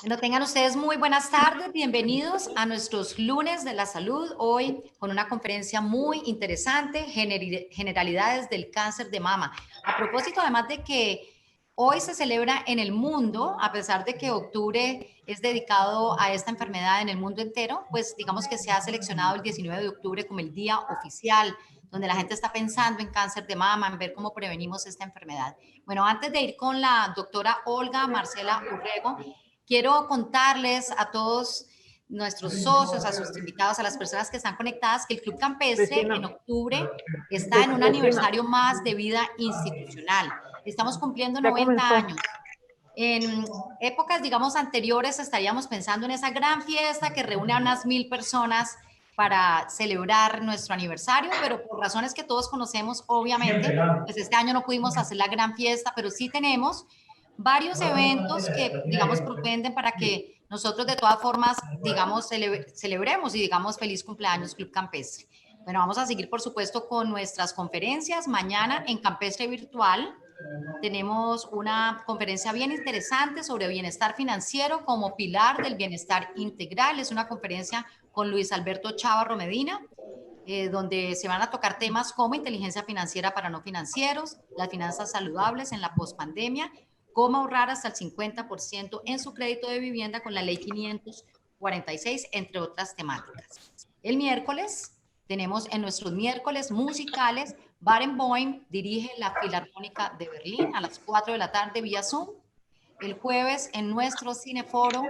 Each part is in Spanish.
Bueno, tengan ustedes muy buenas tardes, bienvenidos a nuestros lunes de la salud, hoy con una conferencia muy interesante, generalidades del cáncer de mama. A propósito, además de que hoy se celebra en el mundo, a pesar de que octubre es dedicado a esta enfermedad en el mundo entero, pues digamos que se ha seleccionado el 19 de octubre como el día oficial, donde la gente está pensando en cáncer de mama, en ver cómo prevenimos esta enfermedad. Bueno, antes de ir con la doctora Olga Marcela Urrego, quiero contarles a todos nuestros socios, a sus invitados, a las personas que están conectadas, que el Club Campestre en octubre está en un Cristina, aniversario más de vida institucional. Estamos cumpliendo ya 90 comenzó. años. En épocas, digamos, anteriores estaríamos pensando en esa gran fiesta que reúne a unas 1000 personas para celebrar nuestro aniversario, pero por razones que todos conocemos, obviamente, pues este año no pudimos hacer la gran fiesta, pero sí tenemos varios eventos que, digamos, propenden para que nosotros de todas formas, digamos, celebremos y digamos feliz cumpleaños Club Campestre. Bueno, vamos a seguir, por supuesto, con nuestras conferencias. Mañana en Campestre Virtual tenemos una conferencia bien interesante sobre bienestar financiero como pilar del bienestar integral. Es una conferencia con Luis Alberto Chávarro Medina, donde se van a tocar temas como inteligencia financiera para no financieros, las finanzas saludables en la pospandemia, cómo ahorrar hasta el 50% en su crédito de vivienda con la ley 546, entre otras temáticas. El miércoles tenemos en nuestros miércoles musicales, Barenboim dirige la Filarmónica de Berlín a las 4 de la tarde vía Zoom. El jueves en nuestro cineforo,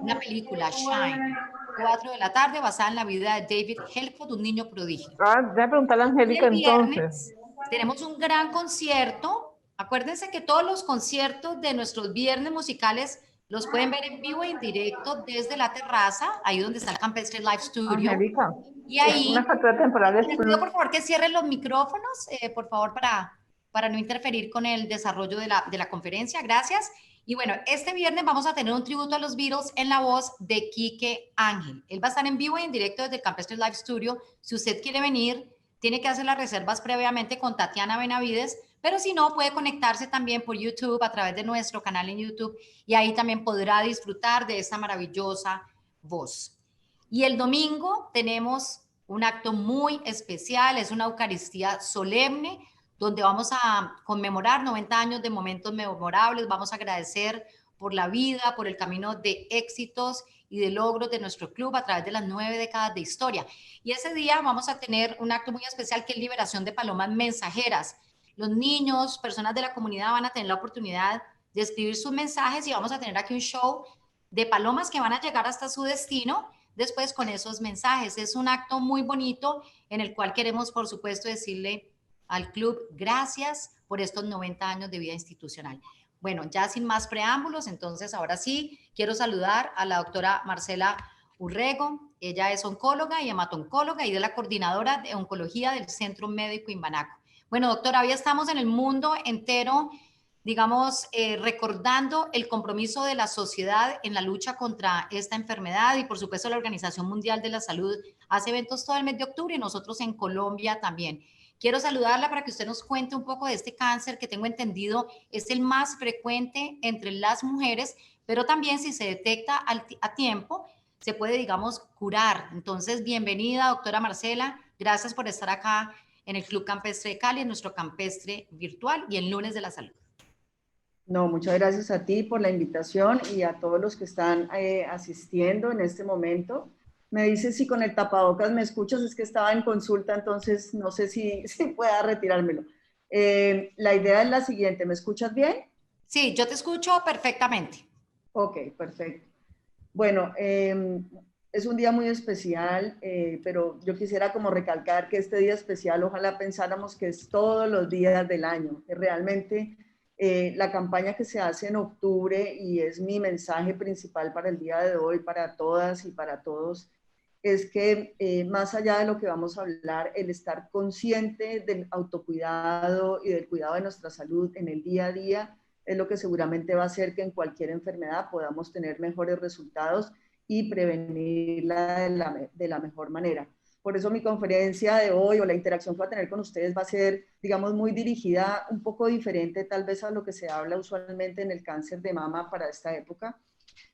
una película, Shine, 4 de la tarde, basada en la vida de David Helford, un niño prodigio. Ah, ya preguntarle a Y Angélica el entonces. viernes tenemos un gran concierto. Acuérdense que todos los conciertos de nuestros viernes musicales los pueden ver en vivo e en directo desde la terraza, ahí donde está el Campestre Live Studio. Angélica, Y es una ahí factura temporal. les pido por favor que cierren los micrófonos, por favor, para no interferir con el desarrollo de la conferencia. Gracias. Y bueno, este viernes vamos a tener un tributo a los Beatles en la voz de Quique Ángel. Él va a estar en vivo y en directo desde el Campestre Live Studio. Si usted quiere venir, tiene que hacer las reservas previamente con Tatiana Benavides, pero si no, puede conectarse también por YouTube a través de nuestro canal en YouTube y ahí también podrá disfrutar de esta maravillosa voz. Y el domingo tenemos un acto muy especial, es una Eucaristía solemne, donde vamos a conmemorar 90 años de momentos memorables, vamos a agradecer por la vida, por el camino de éxitos y de logros de nuestro club a través de las 9 décadas de historia. Y ese día vamos a tener un acto muy especial que es liberación de palomas mensajeras. Los niños, personas de la comunidad van a tener la oportunidad de escribir sus mensajes y vamos a tener aquí un show de palomas que van a llegar hasta su destino después con esos mensajes. Es un acto muy bonito en el cual queremos, por supuesto, decirle al club gracias por estos 90 años de vida institucional. Bueno, ya sin más preámbulos, entonces ahora sí quiero saludar a la doctora Marcela Urrego. Ella es oncóloga y hematoncóloga y de la coordinadora de oncología del Centro Médico Imbanaco. Bueno, doctora, hoy estamos en el mundo entero, digamos, recordando el compromiso de la sociedad en la lucha contra esta enfermedad y por supuesto la Organización Mundial de la Salud hace eventos todo el mes de octubre y nosotros en Colombia también. Quiero saludarla para que usted nos cuente un poco de este cáncer que tengo entendido es el más frecuente entre las mujeres, pero también si se detecta a tiempo, se puede, digamos, curar. Entonces, bienvenida, doctora Marcela. Gracias por estar acá en el Club Campestre de Cali, en nuestro campestre virtual y el lunes de la salud. No, muchas gracias a ti por la invitación y a todos los que están asistiendo en este momento. Me dices si con el tapabocas me escuchas, es que estaba en consulta, entonces no sé si pueda retirármelo. La idea es la siguiente, ¿me escuchas bien? Sí, yo te escucho perfectamente. Ok, perfecto. Bueno, es un día muy especial, pero yo quisiera como recalcar que este día especial, ojalá pensáramos que es todos los días del año, que realmente la campaña que se hace en octubre y es mi mensaje principal para el día de hoy, para todas y para todos, es que más allá de lo que vamos a hablar, el estar consciente del autocuidado y del cuidado de nuestra salud en el día a día es lo que seguramente va a hacer que en cualquier enfermedad podamos tener mejores resultados y prevenirla de la mejor manera. Por eso mi conferencia de hoy o la interacción que va a tener con ustedes va a ser, digamos, muy dirigida, un poco diferente tal vez a lo que se habla usualmente en el cáncer de mama para esta época,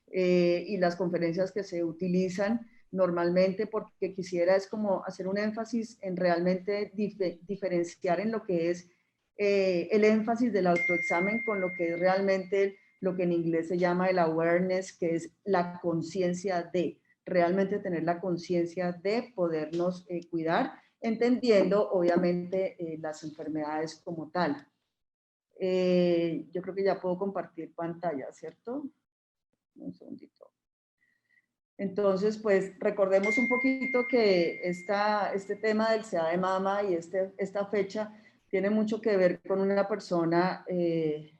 y las conferencias que se utilizan normalmente, porque quisiera es como hacer un énfasis en realmente diferenciar en lo que es el énfasis del autoexamen con lo que es realmente lo que en inglés se llama el awareness, que es la conciencia de realmente tener la conciencia de podernos cuidar, entendiendo obviamente las enfermedades como tal. Yo creo que ya puedo compartir pantalla, ¿cierto? Un segundito. Entonces, pues recordemos un poquito que este tema del SIDA de mama y esta fecha tiene mucho que ver con una persona que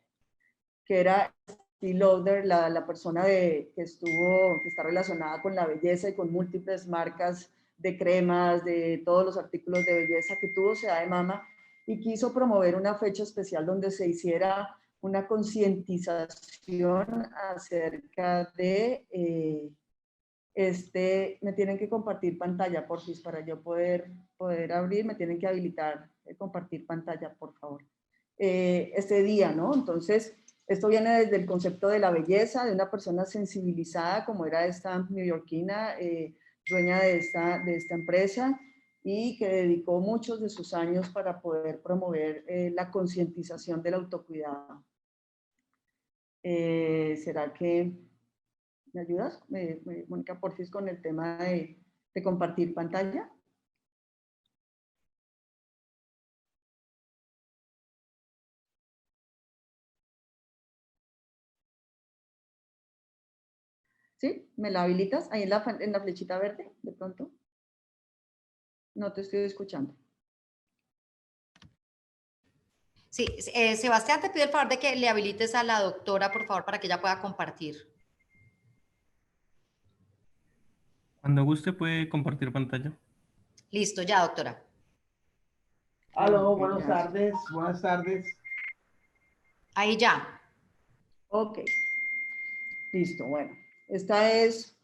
era Estée Lauder, la persona que está relacionada con la belleza y con múltiples marcas de cremas, de todos los artículos de belleza, que tuvo SIDA de mama y quiso promover una fecha especial donde se hiciera una concientización acerca de me tienen que compartir pantalla, porfis, para yo poder abrir, me tienen que habilitar compartir pantalla, por favor. Este día, ¿no? Entonces, esto viene desde el concepto de la belleza, de una persona sensibilizada, como era esta neoyorquina, dueña de esta empresa, y que dedicó muchos de sus años para poder promover la concientización del autocuidado. ¿Será que me ayudas, Mónica, porfis, con el tema de compartir pantalla? ¿Sí? ¿Me la habilitas? Ahí en la flechita verde, de pronto. No te estoy escuchando. Sí, Sebastián, te pido el favor de que le habilites a la doctora, por favor, para que ella pueda compartir. Cuando guste puede compartir pantalla. Listo, ya, doctora. Aló, buenas tardes, buenas tardes. Ahí ya. Ok, listo, bueno. Esta es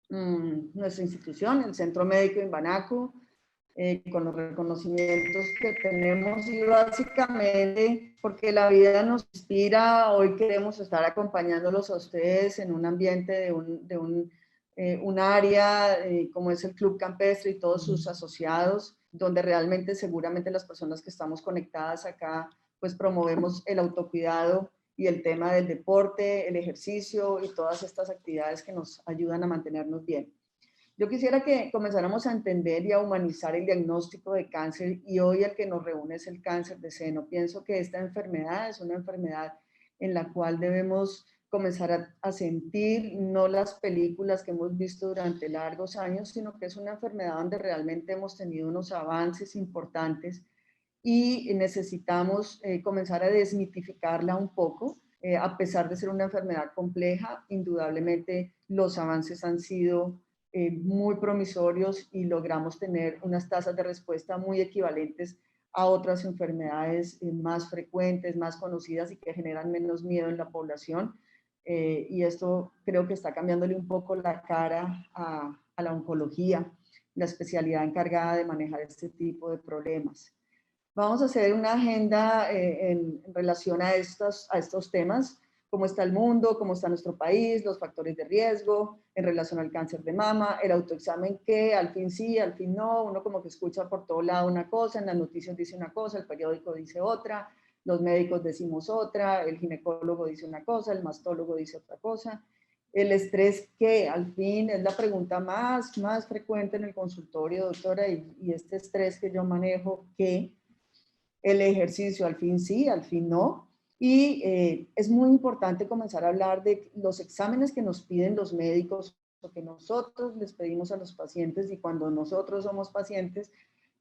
nuestra institución, el Centro Médico Imbanaco, con los reconocimientos que tenemos y básicamente porque la vida nos inspira, hoy queremos estar acompañándolos a ustedes en un ambiente de un área como es el Club Campestre y todos sus asociados, donde realmente seguramente las personas que estamos conectadas acá, pues promovemos el autocuidado y el tema del deporte, el ejercicio y todas estas actividades que nos ayudan a mantenernos bien. Yo quisiera que comenzáramos a entender y a humanizar el diagnóstico de cáncer y hoy el que nos reúne es el cáncer de seno. Pienso que esta enfermedad es una enfermedad en la cual debemos comenzar a sentir no las películas que hemos visto durante largos años, sino que es una enfermedad donde realmente hemos tenido unos avances importantes y necesitamos comenzar a desmitificarla un poco. A pesar de ser una enfermedad compleja, indudablemente los avances han sido muy promisorios y logramos tener unas tasas de respuesta muy equivalentes a otras enfermedades más frecuentes, más conocidas y que generan menos miedo en la población. Y esto creo que está cambiándole un poco la cara a la oncología, la especialidad encargada de manejar este tipo de problemas. Vamos a hacer una agenda en relación a estos temas, cómo está el mundo, cómo está nuestro país, los factores de riesgo en relación al cáncer de mama, el autoexamen que al fin sí, al fin no, uno como que escucha por todo lado una cosa, en las noticias dice una cosa, el periódico dice otra, los médicos decimos otra, el ginecólogo dice una cosa, el mastólogo dice otra cosa. El estrés que al fin es la pregunta más frecuente en el consultorio, doctora, y este estrés que yo manejo, ¿qué? El ejercicio, al fin sí, al fin no. Y es muy importante comenzar a hablar de los exámenes que nos piden los médicos o que nosotros les pedimos a los pacientes y cuando nosotros somos pacientes,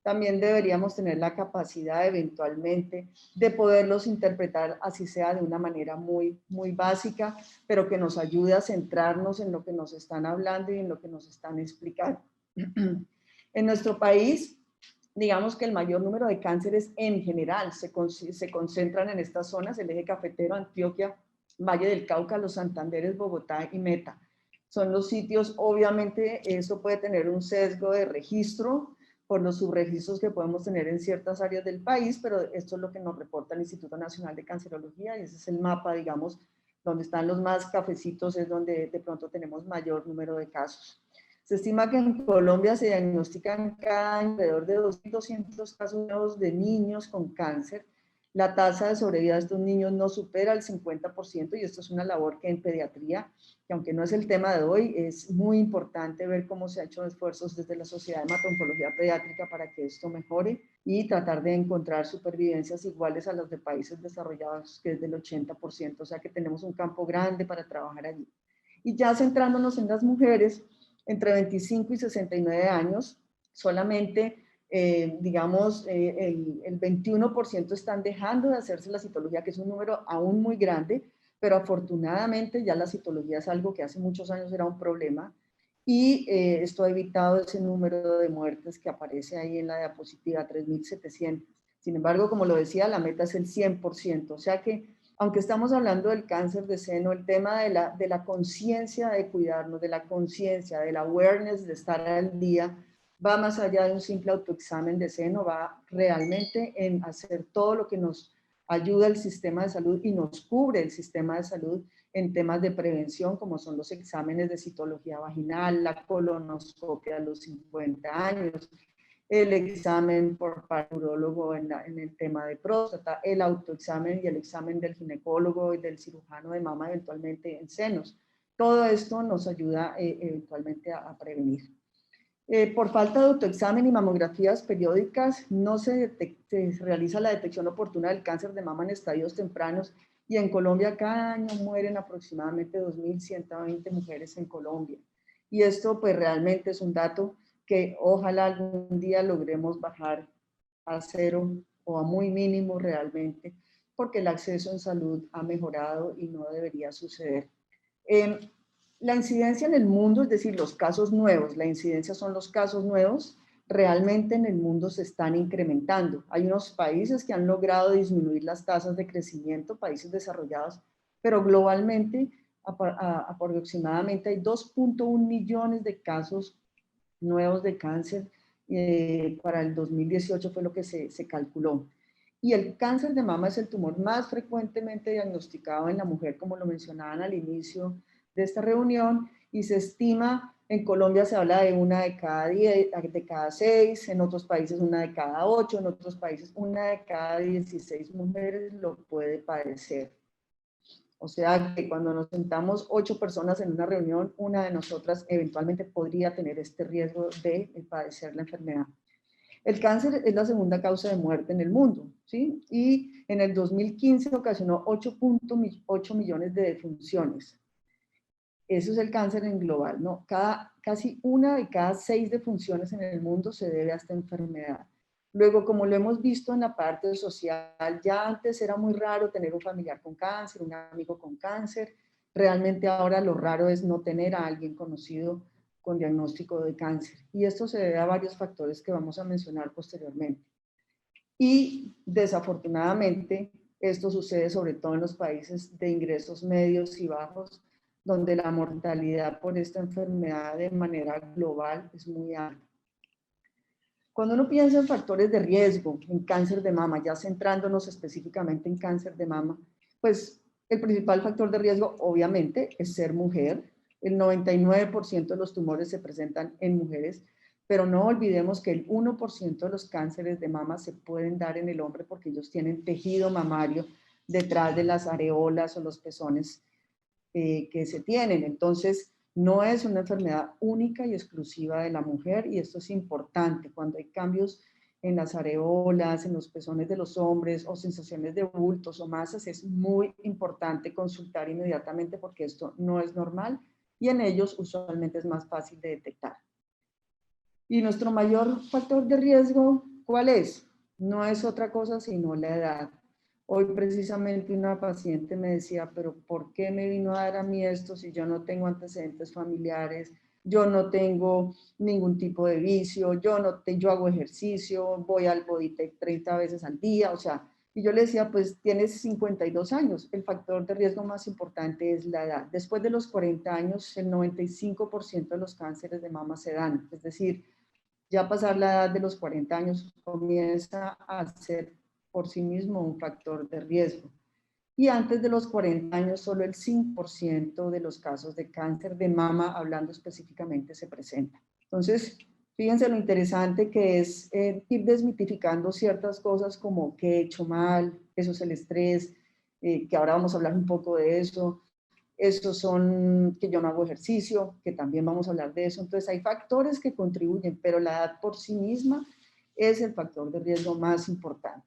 también deberíamos tener la capacidad eventualmente de poderlos interpretar, así sea de una manera muy básica, pero que nos ayude a centrarnos en lo que nos están hablando y en lo que nos están explicando. En nuestro país, digamos que el mayor número de cánceres en general se concentran en estas zonas, el eje cafetero, Antioquia, Valle del Cauca, los Santanderes, Bogotá y Meta. son los sitios, obviamente eso puede tener un sesgo de registro por los subregistros que podemos tener en ciertas áreas del país, pero esto es lo que nos reporta el Instituto Nacional de Cancerología y ese es el mapa, digamos, donde están los más cafecitos, es donde de pronto tenemos mayor número de casos. Se estima que en Colombia se diagnostican cada año alrededor de 2.200 casos nuevos de niños con cáncer. La tasa de sobrevida de estos niños no supera el 50% y esto es una labor que en pediatría, que aunque no es el tema de hoy, es muy importante ver cómo se han hecho esfuerzos desde la Sociedad de Hemato-Oncología Pediátrica para que esto mejore y tratar de encontrar supervivencias iguales a las de países desarrollados, que es del 80%, o sea que tenemos un campo grande para trabajar allí. Y ya centrándonos en las mujeres, entre 25 y 69 años, solamente digamos, el 21% están dejando de hacerse la citología, que es un número aún muy grande, pero afortunadamente ya la citología es algo que hace muchos años era un problema y esto ha evitado ese número de muertes que aparece ahí en la diapositiva, 3.700. Sin embargo, como lo decía, la meta es el 100%, o sea que aunque estamos hablando del cáncer de seno, el tema de la conciencia de cuidarnos, de la conciencia, del awareness, de estar al día, va más allá de un simple autoexamen de seno, va realmente en hacer todo lo que nos ayuda el sistema de salud y nos cubre el sistema de salud en temas de prevención, como son los exámenes de citología vaginal, la colonoscopia a los 50 años, el examen por urólogo en el tema de próstata, el autoexamen y el examen del ginecólogo y del cirujano de mama eventualmente en senos. Todo esto nos ayuda eventualmente a prevenir. Por falta de autoexamen y mamografías periódicas, no se realiza la detección oportuna del cáncer de mama en estadios tempranos y en Colombia cada año mueren aproximadamente 2.120 mujeres en Colombia. Y esto pues realmente es un dato que ojalá algún día logremos bajar a cero o a muy mínimo realmente, porque el acceso en salud ha mejorado y no debería suceder. La incidencia en el mundo, es decir, los casos nuevos, la incidencia son los casos nuevos, realmente en el mundo se están incrementando. Hay unos países que han logrado disminuir las tasas de crecimiento, países desarrollados, pero globalmente aproximadamente hay 2.1 millones de casos nuevos de cáncer para el 2018 fue lo que se calculó. Y el cáncer de mama es el tumor más frecuentemente diagnosticado en la mujer, como lo mencionaban al inicio de esta reunión, y se estima, en Colombia se habla de 1 de cada 10, de cada 6, en otros países 1 de cada 8, en otros países 1 de cada 16 mujeres lo puede padecer. O sea que cuando nos sentamos 8 personas en una reunión, una de nosotras eventualmente podría tener este riesgo de padecer la enfermedad. El cáncer es la segunda causa de muerte en el mundo, ¿sí? Y en el 2015 ocasionó 8.8 millones de defunciones. Eso es el cáncer en global, ¿no? Casi 1 de cada 6 defunciones en el mundo se debe a esta enfermedad. Luego, como lo hemos visto en la parte social, ya antes era muy raro tener un familiar con cáncer, un amigo con cáncer. Realmente ahora lo raro es no tener a alguien conocido con diagnóstico de cáncer. Y esto se debe a varios factores que vamos a mencionar posteriormente. Y desafortunadamente, esto sucede sobre todo en los países de ingresos medios y bajos, donde la mortalidad por esta enfermedad de manera global es muy alta. Cuando uno piensa en factores de riesgo, en cáncer de mama, ya centrándonos específicamente en cáncer de mama, pues el principal factor de riesgo obviamente es ser mujer. El 99% de los tumores se presentan en mujeres, pero no olvidemos que el 1% de los cánceres de mama se pueden dar en el hombre porque ellos tienen tejido mamario detrás de las areolas o los pezones que se tienen. Entonces, no es una enfermedad única y exclusiva de la mujer y esto es importante cuando hay cambios en las areolas, en los pezones de los hombres o sensaciones de bultos o masas, es muy importante consultar inmediatamente porque esto no es normal y en ellos usualmente es más fácil de detectar. Y nuestro mayor factor de riesgo, ¿cuál es? No es otra cosa sino la edad. Hoy precisamente una paciente me decía, pero ¿por qué me vino a dar a mí esto si yo no tengo antecedentes familiares? Yo no tengo ningún tipo de vicio, yo hago ejercicio, voy al Bodytech 30 veces al día, o sea, Y yo le decía, pues tienes 52 años, el factor de riesgo más importante es la edad. Después de los 40 años, el 95% de los cánceres de mama se dan. Es decir, ya pasar la edad de los 40 años comienza a ser por sí mismo un factor de riesgo. Y antes de los 40 años, solo el 5% de los casos de cáncer de mama, hablando específicamente, se presenta. Entonces, fíjense lo interesante que es ir desmitificando ciertas cosas como que he hecho mal, eso es el estrés, que ahora vamos a hablar un poco de eso. Esos son que yo no hago ejercicio, que también vamos a hablar de eso. Entonces hay factores que contribuyen, pero la edad por sí misma es el factor de riesgo más importante.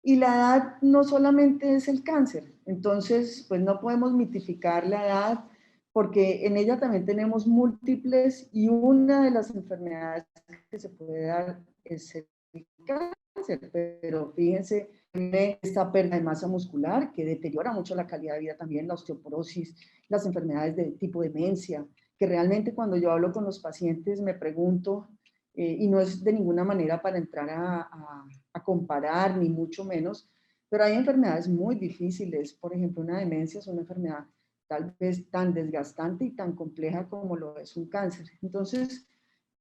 Y la edad no solamente es el cáncer, entonces pues no podemos mitificar la edad porque en ella también tenemos múltiples y una de las enfermedades que se puede dar es el cáncer, pero fíjense, esta pérdida de masa muscular que deteriora mucho la calidad de vida también, la osteoporosis, las enfermedades de tipo demencia, que realmente cuando yo hablo con los pacientes me pregunto, y no es de ninguna manera para entrar a comparar, ni mucho menos, pero hay enfermedades muy difíciles. Por ejemplo, una demencia es una enfermedad tal vez tan desgastante y tan compleja como lo es un cáncer. Entonces,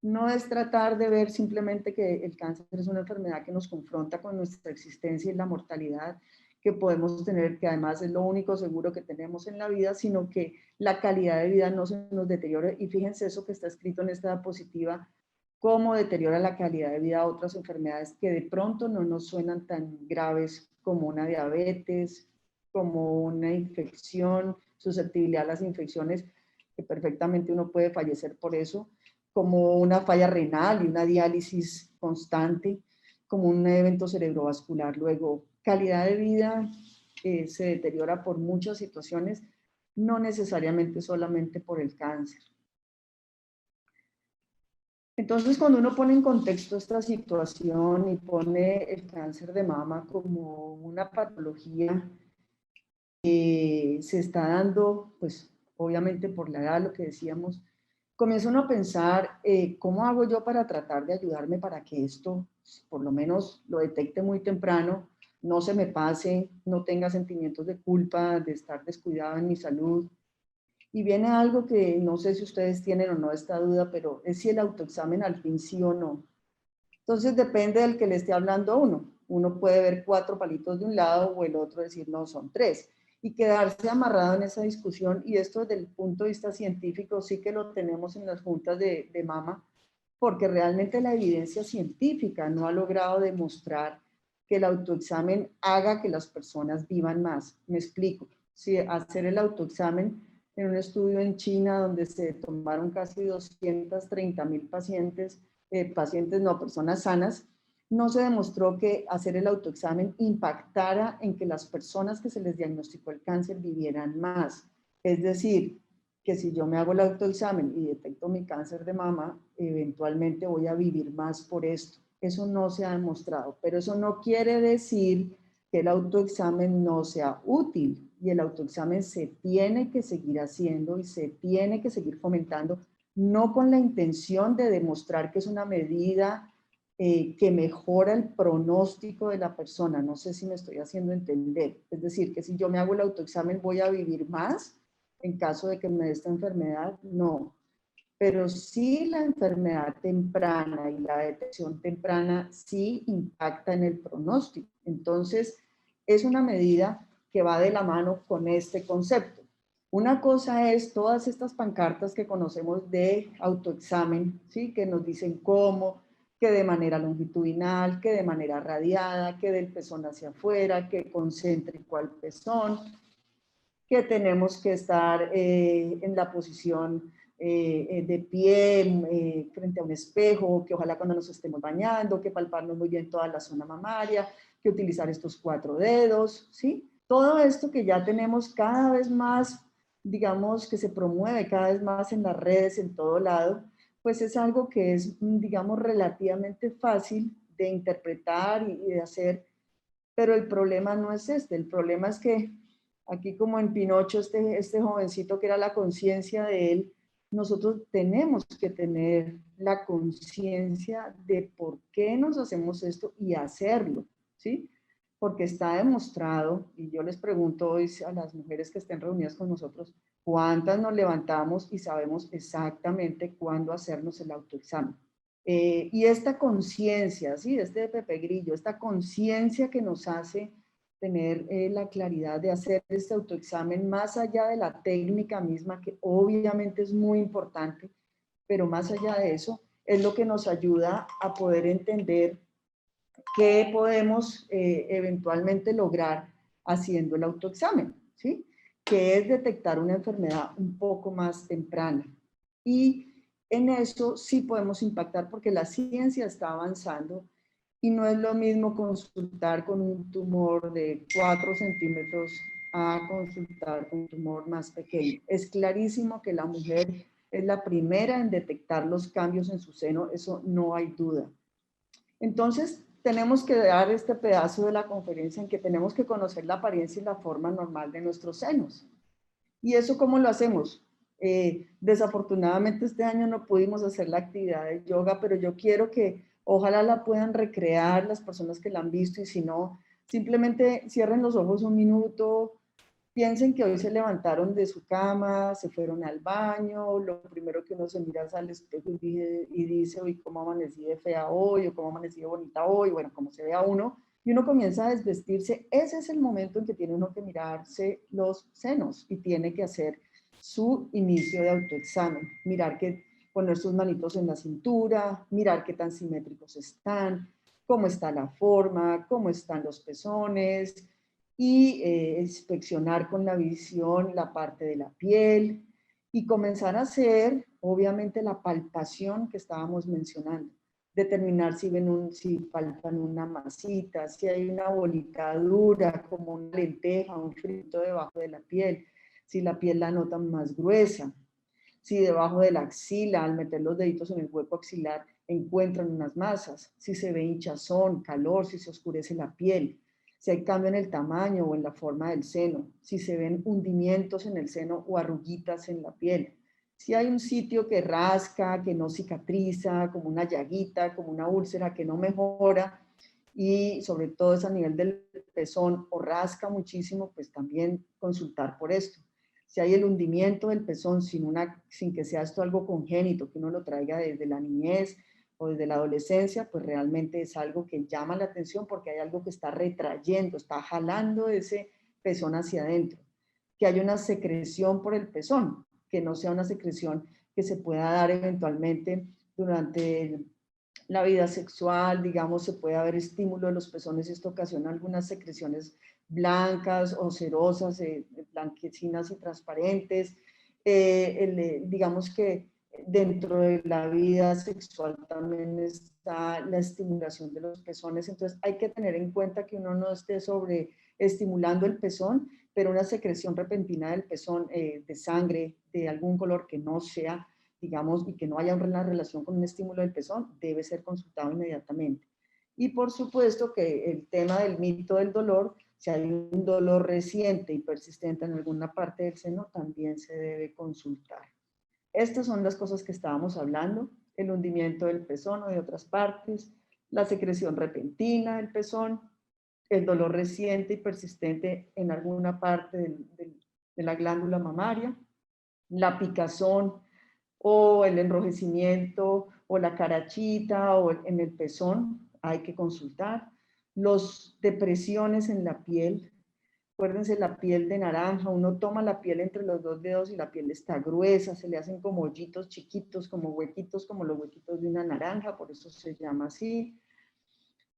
no es tratar de ver simplemente que el cáncer es una enfermedad que nos confronta con nuestra existencia y la mortalidad que podemos tener, que además es lo único seguro que tenemos en la vida, sino que la calidad de vida no se nos deteriore. Y fíjense eso que está escrito en esta diapositiva, cómo deteriora la calidad de vida a otras enfermedades que de pronto no nos suenan tan graves como una diabetes, como una infección, susceptibilidad a las infecciones, que perfectamente uno puede fallecer por eso, como una falla renal y una diálisis constante, como un evento cerebrovascular. Luego, calidad de vida se deteriora por muchas situaciones, no necesariamente solamente por el cáncer. Entonces, cuando uno pone en contexto esta situación y pone el cáncer de mama como una patología que se está dando, pues obviamente por la edad, lo que decíamos, comienza uno a pensar, ¿cómo hago yo para tratar de ayudarme para que esto, por lo menos, lo detecte muy temprano, no se me pase, no tenga sentimientos de culpa, de estar descuidado en mi salud? Y viene algo que no sé si ustedes tienen o no esta duda, pero es si el autoexamen al fin sí o no. Entonces depende del que le esté hablando a uno. Uno puede ver 4 palitos de un lado o el otro decir no, son 3. Y quedarse amarrado en esa discusión, y esto desde el punto de vista científico sí que lo tenemos en las juntas de mama, porque realmente la evidencia científica no ha logrado demostrar que el autoexamen haga que las personas vivan más. Me explico. Si hacer el autoexamen en un estudio en China donde se tomaron casi 230,000 pacientes, personas sanas, no se demostró que hacer el autoexamen impactara en que las personas que se les diagnosticó el cáncer vivieran más. Es decir, que si yo me hago el autoexamen y detecto mi cáncer de mama, eventualmente voy a vivir más por esto. Eso no se ha demostrado, pero eso no quiere decir que el autoexamen no sea útil, y el autoexamen se tiene que seguir haciendo y se tiene que seguir fomentando, no con la intención de demostrar que es una medida que mejora el pronóstico de la persona. No sé si me estoy haciendo entender. Es decir, que si yo me hago el autoexamen voy a vivir más en caso de que me dé esta enfermedad, no. Pero sí la enfermedad temprana y la detección temprana sí impacta en el pronóstico. Entonces, es una medida que va de la mano con este concepto. Una cosa es todas estas pancartas que conocemos de autoexamen, ¿sí? Que nos dicen cómo, que de manera longitudinal, que de manera radiada, que del pezón hacia afuera, que concéntrico al pezón, que tenemos que estar en la posición de pie frente a un espejo, que ojalá cuando nos estemos bañando, que palparnos muy bien toda la zona mamaria, que utilizar estos 4 dedos, ¿sí? Todo esto que ya tenemos cada vez más, digamos, que se promueve cada vez más en las redes, en todo lado, pues es algo que es, digamos, relativamente fácil de interpretar y de hacer, pero el problema no es este, el problema es que aquí como en Pinocho, este jovencito que era la conciencia de él, nosotros tenemos que tener la conciencia de por qué nos hacemos esto y hacerlo, ¿sí? Porque está demostrado, y yo les pregunto hoy a las mujeres que estén reunidas con nosotros, ¿cuántas nos levantamos y sabemos exactamente cuándo hacernos el autoexamen? Y esta conciencia, ¿sí? Este Pepe Grillo, esta conciencia que nos hace tener la claridad de hacer este autoexamen más allá de la técnica misma, que obviamente es muy importante, pero más allá de eso, es lo que nos ayuda a poder entender qué podemos eventualmente lograr haciendo el autoexamen, ¿sí? Que es detectar una enfermedad un poco más temprana. Y en eso sí podemos impactar porque la ciencia está avanzando y no es lo mismo consultar con un tumor de 4 centímetros a consultar con un tumor más pequeño. Es clarísimo que la mujer es la primera en detectar los cambios en su seno, eso no hay duda. Entonces, tenemos que dar este pedazo de la conferencia en que tenemos que conocer la apariencia y la forma normal de nuestros senos. ¿Y eso cómo lo hacemos? Desafortunadamente este año no pudimos hacer la actividad de yoga, pero yo quiero que ojalá la puedan recrear las personas que la han visto y si no, simplemente cierren los ojos un minuto, piensen que hoy se levantaron de su cama, se fueron al baño, lo primero que uno se mira es al espejo y dice, uy, cómo amanecí de fea hoy, o cómo amanecí de bonita hoy, bueno, como se ve a uno, y uno comienza a desvestirse, ese es el momento en que tiene uno que mirarse los senos y tiene que hacer su inicio de autoexamen, mirar que poner sus manitos en la cintura, mirar qué tan simétricos están, cómo está la forma, cómo están los pezones, y inspeccionar con la visión la parte de la piel y comenzar a hacer, obviamente, la palpación que estábamos mencionando. Determinar si palpan una masita, si hay una bolita dura como una lenteja, un frito debajo de la piel, si la piel la notan más gruesa, si debajo de la axila, al meter los deditos en el hueco axilar, encuentran unas masas, si se ve hinchazón, calor, si se oscurece la piel, si hay cambio en el tamaño o en la forma del seno, si se ven hundimientos en el seno o arruguitas en la piel, si hay un sitio que rasca, que no cicatriza, como una llaguita, como una úlcera que no mejora, y sobre todo es a nivel del pezón o rasca muchísimo, pues también consultar por esto. Si hay el hundimiento del pezón sin que sea esto algo congénito, que uno lo traiga desde la niñez o desde la adolescencia, pues realmente es algo que llama la atención porque hay algo que está retrayendo, está jalando ese pezón hacia adentro. Que haya una secreción por el pezón, que no sea una secreción que se pueda dar eventualmente durante la vida sexual, digamos, se puede haber estímulo de los pezones, esto ocasiona algunas secreciones blancas o cerosas, blanquecinas y transparentes. Digamos que dentro de la vida sexual también está la estimulación de los pezones, entonces hay que tener en cuenta que uno no esté sobreestimulando el pezón, pero una secreción repentina del pezón de sangre de algún color que no sea, digamos, y que no haya una relación con un estímulo del pezón, debe ser consultado inmediatamente. Y por supuesto que el tema del mito del dolor, si hay un dolor reciente y persistente en alguna parte del seno, también se debe consultar. Estas son las cosas que estábamos hablando, el hundimiento del pezón o de otras partes, la secreción repentina del pezón, el dolor reciente y persistente en alguna parte de la glándula mamaria, la picazón o el enrojecimiento o la carachita o en el pezón, hay que consultar. Los depresiones en la piel, acuérdense la piel de naranja, uno toma la piel entre los dos dedos y la piel está gruesa, se le hacen como hoyitos chiquitos, como huequitos, como los huequitos de una naranja, por eso se llama así.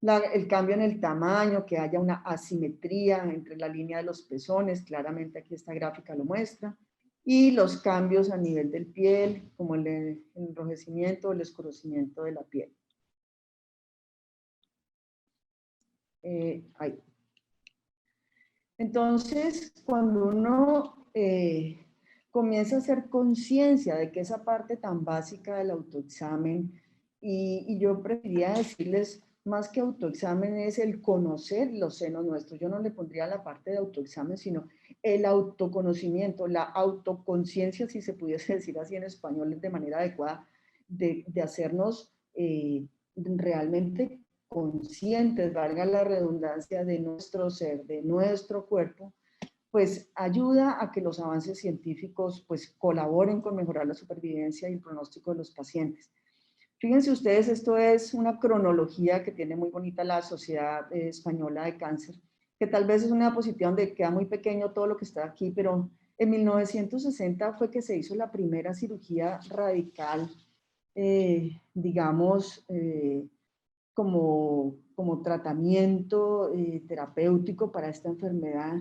El cambio en el tamaño, que haya una asimetría entre la línea de los pezones, claramente aquí esta gráfica lo muestra, y los cambios a nivel del piel, como el enrojecimiento o el oscurecimiento de la piel. Ahí. Entonces, cuando uno comienza a hacer conciencia de que esa parte tan básica del autoexamen, y yo preferiría decirles más que autoexamen, es el conocer los senos nuestros. Yo no le pondría la parte de autoexamen, sino el autoconocimiento, la autoconciencia, si se pudiese decir así en español de manera adecuada, de hacernos realmente conscientes, valga la redundancia, de nuestro ser, de nuestro cuerpo, pues ayuda a que los avances científicos pues colaboren con mejorar la supervivencia y el pronóstico de los pacientes. Fíjense ustedes, esto es una cronología que tiene muy bonita la Sociedad Española de Cáncer, que tal vez es una diapositiva donde queda muy pequeño todo lo que está aquí, pero en 1960 fue que se hizo la primera cirugía radical, digamos, como tratamiento terapéutico para esta enfermedad.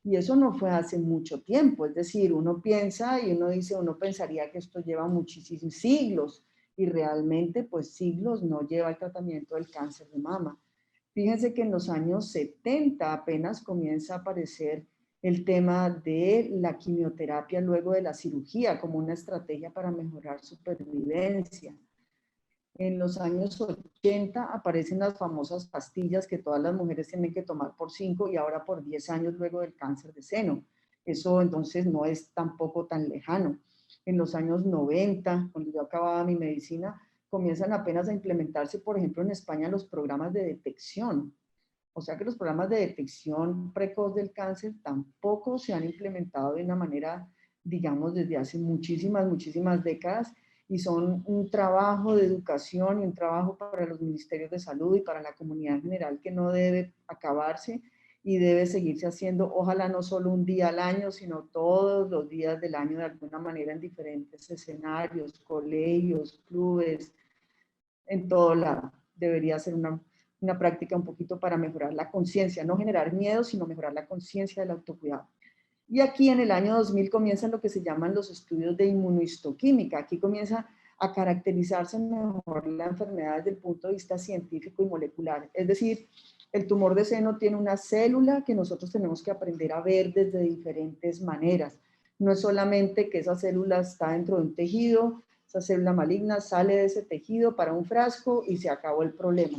Y eso no fue hace mucho tiempo, es decir, uno piensa y uno dice, uno pensaría que esto lleva muchísimos siglos, y realmente pues siglos no lleva el tratamiento del cáncer de mama. Fíjense que en los años 70 apenas comienza a aparecer el tema de la quimioterapia luego de la cirugía como una estrategia para mejorar supervivencia. En los años 80 aparecen las famosas pastillas que todas las mujeres tienen que tomar por 5 y ahora por 10 años luego del cáncer de seno. Eso entonces no es tampoco tan lejano. En los años 90, cuando yo acababa mi medicina, comienzan apenas a implementarse, por ejemplo, en España los programas de detección. O sea que los programas de detección precoz del cáncer tampoco se han implementado de una manera, digamos, desde hace muchísimas décadas, y son un trabajo de educación y un trabajo para los ministerios de salud y para la comunidad en general que no debe acabarse y debe seguirse haciendo, ojalá no solo un día al año, sino todos los días del año de alguna manera en diferentes escenarios, colegios, clubes, en todo lado. Debería ser una práctica un poquito para mejorar la conciencia, no generar miedo, sino mejorar la conciencia del autocuidado. Y aquí en el año 2000 comienzan lo que se llaman los estudios de inmunohistoquímica. Aquí comienza a caracterizarse mejor la enfermedad desde el punto de vista científico y molecular. Es decir, el tumor de seno tiene una célula que nosotros tenemos que aprender a ver desde diferentes maneras. No es solamente que esa célula está dentro de un tejido, esa célula maligna sale de ese tejido para un frasco y se acabó el problema.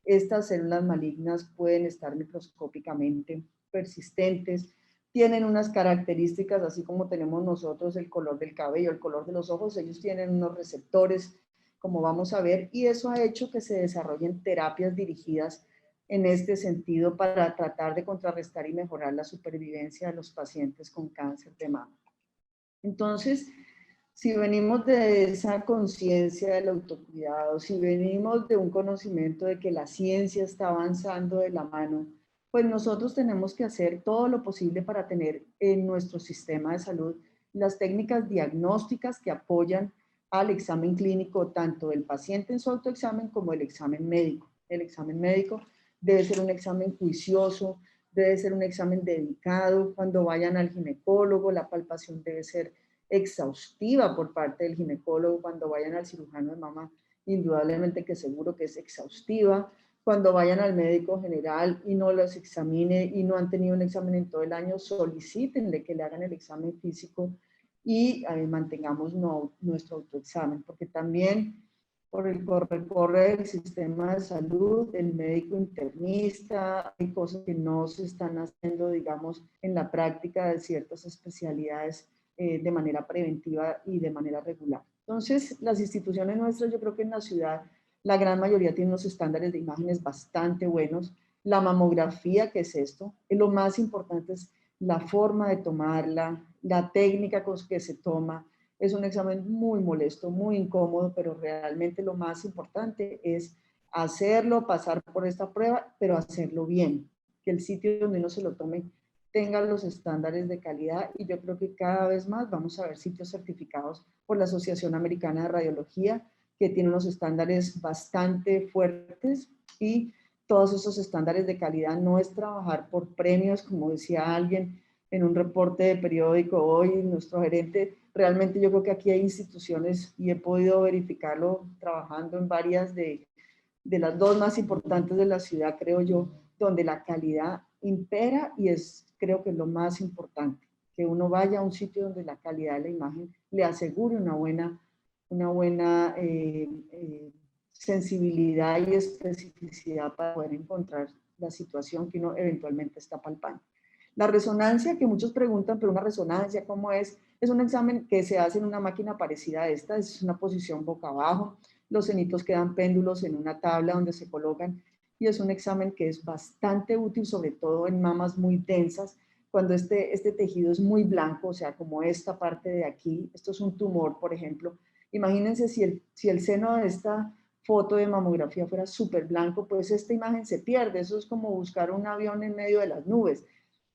Estas células malignas pueden estar microscópicamente persistentes, tienen unas características, así como tenemos nosotros el color del cabello, el color de los ojos, ellos tienen unos receptores, como vamos a ver, y eso ha hecho que se desarrollen terapias dirigidas en este sentido para tratar de contrarrestar y mejorar la supervivencia de los pacientes con cáncer de mama. Entonces, si venimos de esa conciencia del autocuidado, si venimos de un conocimiento de que la ciencia está avanzando de la mano, pues nosotros tenemos que hacer todo lo posible para tener en nuestro sistema de salud las técnicas diagnósticas que apoyan al examen clínico, tanto del paciente en su autoexamen como el examen médico. El examen médico debe ser un examen juicioso, debe ser un examen dedicado. Cuando vayan al ginecólogo, la palpación debe ser exhaustiva por parte del ginecólogo. Cuando vayan al cirujano de mama, indudablemente que seguro que es exhaustiva. Cuando vayan al médico general y no los examine y no han tenido un examen en todo el año, solicítenle que le hagan el examen físico y mantengamos nuestro autoexamen, porque también por el corre del sistema de salud, el médico internista, hay cosas que no se están haciendo, digamos, en la práctica de ciertas especialidades de manera preventiva y de manera regular. Entonces, las instituciones nuestras, yo creo que en la ciudad, la gran mayoría tienen unos estándares de imágenes bastante buenos. La mamografía, ¿qué es esto? Lo más importante es la forma de tomarla, la técnica con que se toma. Es un examen muy molesto, muy incómodo, pero realmente lo más importante es hacerlo, pasar por esta prueba, pero hacerlo bien. Que el sitio donde uno se lo tome tenga los estándares de calidad, y yo creo que cada vez más vamos a ver sitios certificados por la Asociación Americana de Radiología, que tiene unos estándares bastante fuertes, y todos esos estándares de calidad no es trabajar por premios, como decía alguien en un reporte de periódico hoy, nuestro gerente. Realmente yo creo que aquí hay instituciones, y he podido verificarlo trabajando en varias de las dos más importantes de la ciudad, creo yo, donde la calidad impera, y es, creo que es lo más importante, que uno vaya a un sitio donde la calidad de la imagen le asegure una buena sensibilidad y especificidad para poder encontrar la situación que uno eventualmente está palpando. La resonancia, que muchos preguntan, pero una resonancia, ¿cómo es? Es un examen que se hace en una máquina parecida a esta, es una posición boca abajo, los senitos quedan péndulos en una tabla donde se colocan y es un examen que es bastante útil, sobre todo en mamas muy densas, cuando este tejido es muy blanco, o sea, como esta parte de aquí, esto es un tumor, por ejemplo. Imagínense si el seno de esta foto de mamografía fuera súper blanco, pues esta imagen se pierde, eso es como buscar un avión en medio de las nubes,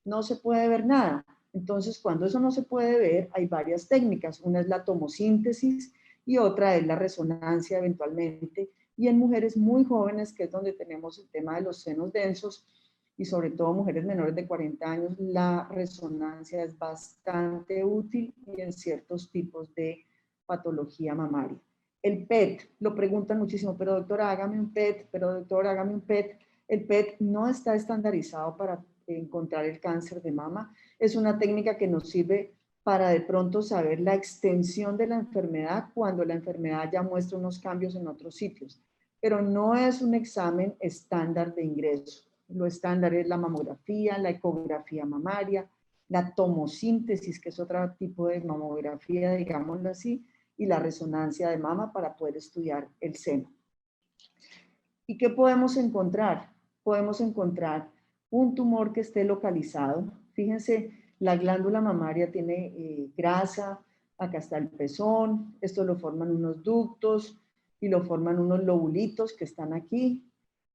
no se puede ver nada. Entonces, cuando eso no se puede ver, hay varias técnicas, una es la tomosíntesis y otra es la resonancia eventualmente, y en mujeres muy jóvenes, que es donde tenemos el tema de los senos densos, y sobre todo mujeres menores de 40 años, la resonancia es bastante útil y en ciertos tipos de patología mamaria. El PET, lo preguntan muchísimo, pero doctora, hágame un PET, pero doctora, hágame un PET. El PET no está estandarizado para encontrar el cáncer de mama. Es una técnica que nos sirve para de pronto saber la extensión de la enfermedad cuando la enfermedad ya muestra unos cambios en otros sitios, pero no es un examen estándar de ingreso. Lo estándar es la mamografía, la ecografía mamaria, la tomosíntesis, que es otro tipo de mamografía, digámoslo así, y la resonancia de mama para poder estudiar el seno. ¿Y qué podemos encontrar? Podemos encontrar un tumor que esté localizado. Fíjense, la glándula mamaria tiene grasa, acá está el pezón, esto lo forman unos ductos y lo forman unos lobulitos que están aquí.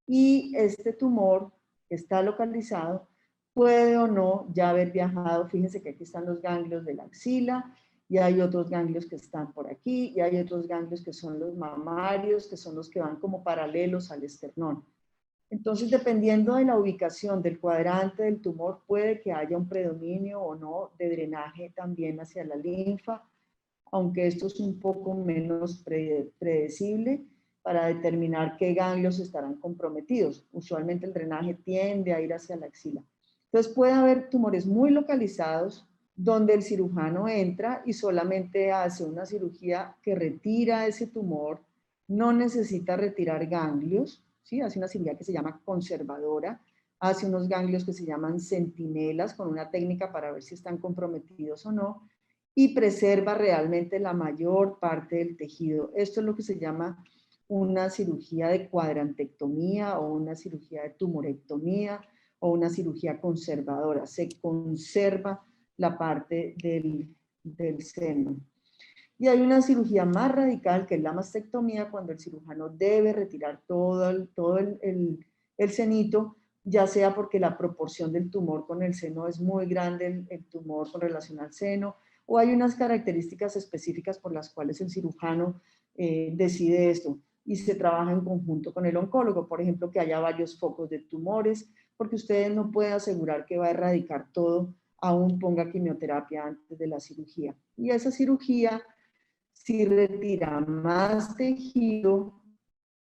Y este tumor que está localizado puede o no ya haber viajado. Fíjense que aquí están los ganglios de la axila y hay otros ganglios que están por aquí y hay otros ganglios que son los mamarios, que son los que van como paralelos al esternón. Entonces, dependiendo de la ubicación del cuadrante del tumor, puede que haya un predominio o no de drenaje también hacia la linfa, aunque esto es un poco menos predecible para determinar qué ganglios estarán comprometidos. Usualmente el drenaje tiende a ir hacia la axila. Entonces puede haber tumores muy localizados donde el cirujano entra y solamente hace una cirugía que retira ese tumor, no necesita retirar ganglios, ¿sí? Hace una cirugía que se llama conservadora, hace unos ganglios que se llaman centinelas con una técnica para ver si están comprometidos o no, y preserva realmente la mayor parte del tejido. Esto es lo que se llama una cirugía de cuadrantectomía o una cirugía de tumorectomía o una cirugía conservadora. Se conserva la parte del seno. Y hay una cirugía más radical que es la mastectomía, cuando el cirujano debe retirar todo el senito, ya sea porque la proporción del tumor con el seno es muy grande, el tumor con relación al seno, o hay unas características específicas por las cuales el cirujano decide esto. Y se trabaja en conjunto con el oncólogo, por ejemplo, que haya varios focos de tumores, porque ustedes no pueden asegurar que va a erradicar todo, aún ponga quimioterapia antes de la cirugía. Y esa cirugía, si retira más tejido,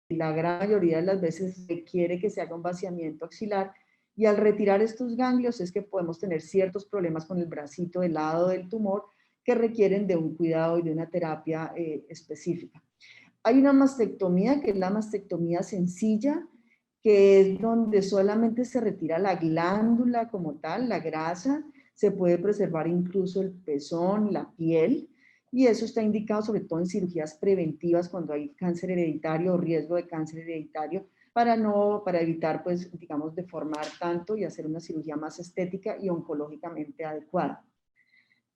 la gran mayoría de las veces requiere que se haga un vaciamiento axilar, y al retirar estos ganglios es que podemos tener ciertos problemas con el bracito del lado del tumor que requieren de un cuidado y de una terapia específica. Hay una mastectomía, que es la mastectomía sencilla, que es donde solamente se retira la glándula como tal, la grasa, se puede preservar incluso el pezón, la piel, y eso está indicado sobre todo en cirugías preventivas cuando hay cáncer hereditario o riesgo de cáncer hereditario, para evitar, pues, digamos, deformar tanto y hacer una cirugía más estética y oncológicamente adecuada.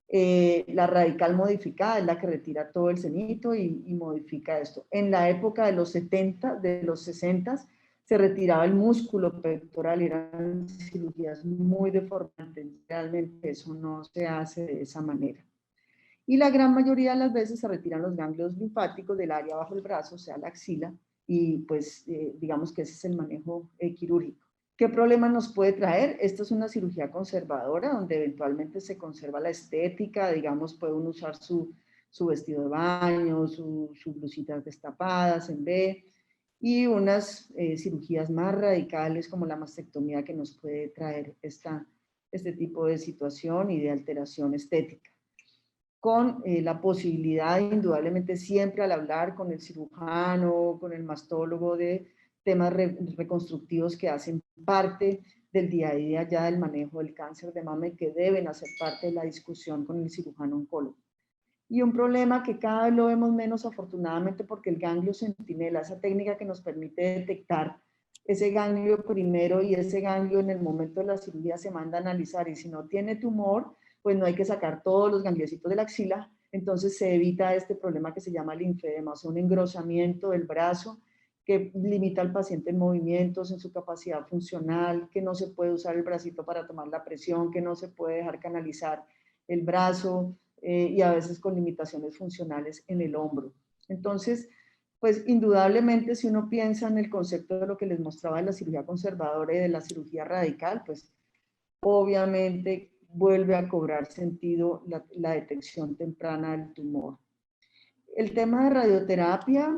La radical modificada es la que retira todo el cenito y modifica esto. En la época de los 70, de los 60, se retiraba el músculo pectoral, eran cirugías muy deformantes, realmente eso no se hace de esa manera. Y la gran mayoría de las veces se retiran los ganglios linfáticos del área bajo el brazo, o sea, la axila, y pues digamos que ese es el manejo quirúrgico. ¿Qué problema nos puede traer? Esta es una cirugía conservadora donde eventualmente se conserva la estética, digamos, puede uno usar su vestido de baño, sus blusitas destapadas en B, y unas cirugías más radicales como la mastectomía que nos puede traer este tipo de situación y de alteración estética. con la posibilidad, indudablemente siempre al hablar con el cirujano, con el mastólogo, de temas reconstructivos que hacen parte del día a día ya del manejo del cáncer de mama y que deben hacer parte de la discusión con el cirujano oncólogo. Y un problema que cada vez lo vemos menos, afortunadamente, porque el ganglio centinela, esa técnica que nos permite detectar ese ganglio primero, y ese ganglio en el momento de la cirugía se manda a analizar, y si no tiene tumor, pues no hay que sacar todos los gangliositos de la axila, entonces se evita este problema que se llama linfedema, o sea, un engrosamiento del brazo que limita al paciente en movimientos, en su capacidad funcional, que no se puede usar el bracito para tomar la presión, que no se puede dejar canalizar el brazo, y a veces con limitaciones funcionales en el hombro. Entonces, pues indudablemente si uno piensa en el concepto de lo que les mostraba de la cirugía conservadora y de la cirugía radical, pues obviamente vuelve a cobrar sentido la detección temprana del tumor. El tema de radioterapia,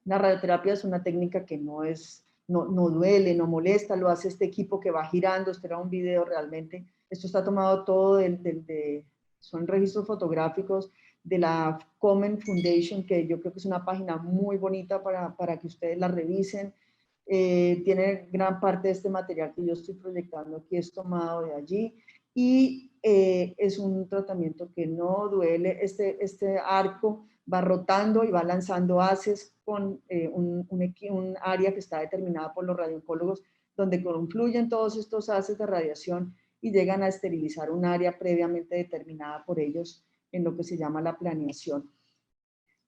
la radioterapia es una técnica que no duele, no molesta, lo hace este equipo que va girando. Este era un video realmente, esto está tomado todo son registros fotográficos de la Komen Foundation, que yo creo que es una página muy bonita para que ustedes la revisen. Tiene gran parte de este material que yo estoy proyectando aquí es tomado de allí, y es un tratamiento que no duele. Este arco va rotando y va lanzando haces con un área que está determinada por los radiooncólogos, donde confluyen todos estos haces de radiación y llegan a esterilizar un área previamente determinada por ellos en lo que se llama la planeación.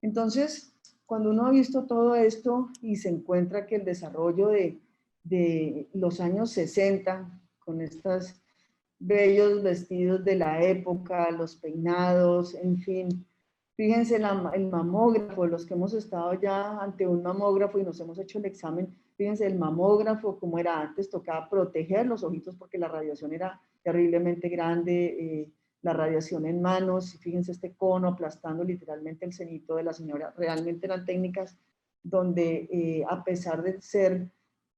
Entonces, cuando uno ha visto todo esto y se encuentra que el desarrollo de los años 60, con estos bellos vestidos de la época, los peinados, en fin, fíjense el mamógrafo, los que hemos estado ya ante un mamógrafo y nos hemos hecho el examen, fíjense el mamógrafo como era antes, tocaba proteger los ojitos porque la radiación era terriblemente grande, la radiación en manos, fíjense este cono aplastando literalmente el cenito de la señora. Realmente eran técnicas donde a pesar de ser,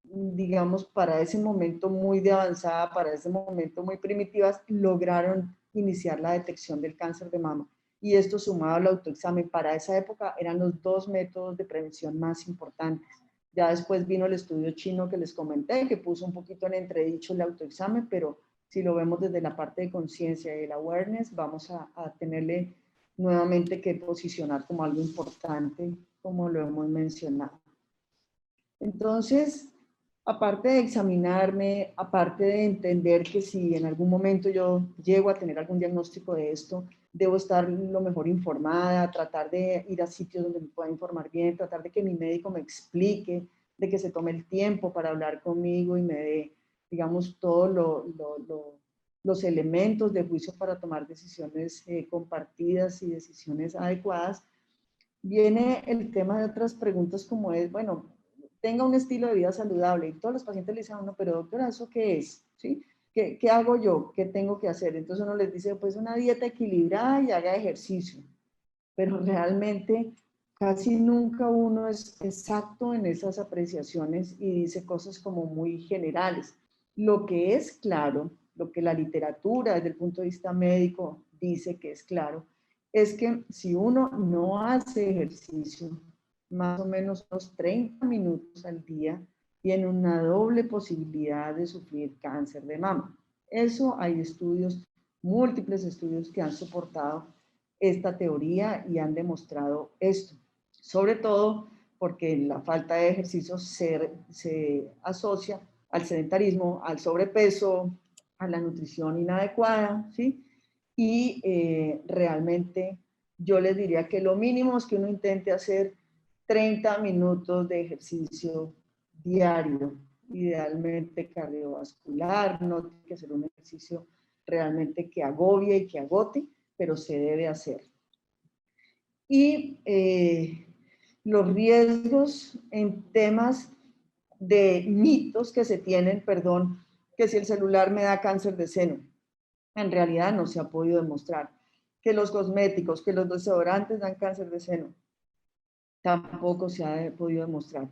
digamos, para ese momento muy de avanzada, para ese momento muy primitivas, lograron iniciar la detección del cáncer de mama. Y esto sumado al autoexamen, para esa época eran los 2 métodos de prevención más importantes. Ya después vino el estudio chino que les comenté, que puso un poquito en entredicho el autoexamen, pero si lo vemos desde la parte de conciencia y el awareness, vamos a tenerle nuevamente que posicionar como algo importante, como lo hemos mencionado. Entonces, aparte de examinarme, aparte de entender que si en algún momento yo llego a tener algún diagnóstico de esto, debo estar lo mejor informada, tratar de ir a sitios donde me pueda informar bien, tratar de que mi médico me explique, de que se tome el tiempo para hablar conmigo y me dé, digamos, todos los elementos de juicio para tomar decisiones compartidas y decisiones adecuadas. Viene el tema de otras preguntas como es, bueno, tenga un estilo de vida saludable, y todos los pacientes le dicen a uno, pero doctora, ¿eso qué es? ¿Sí? ¿Qué hago yo? ¿Qué tengo que hacer? Entonces uno les dice, pues una dieta equilibrada y haga ejercicio, pero realmente casi nunca uno es exacto en esas apreciaciones y dice cosas como muy generales. Lo que es claro, lo que la literatura desde el punto de vista médico dice que es claro, es que si uno no hace ejercicio, más o menos unos 30 minutos al día, tiene una doble posibilidad de sufrir cáncer de mama. Eso hay estudios, múltiples estudios que han soportado esta teoría y han demostrado esto, sobre todo porque la falta de ejercicio se asocia al sedentarismo, al sobrepeso, a la nutrición inadecuada, ¿sí? Y realmente yo les diría que lo mínimo es que uno intente hacer 30 minutos de ejercicio diario, idealmente cardiovascular, no tiene que ser un ejercicio realmente que agobie y que agote, pero se debe hacer. Y los riesgos en temas de mitos que se tienen, perdón, que si el celular me da cáncer de seno. En realidad no se ha podido demostrar que los cosméticos, que los desodorantes dan cáncer de seno. Tampoco se ha podido demostrar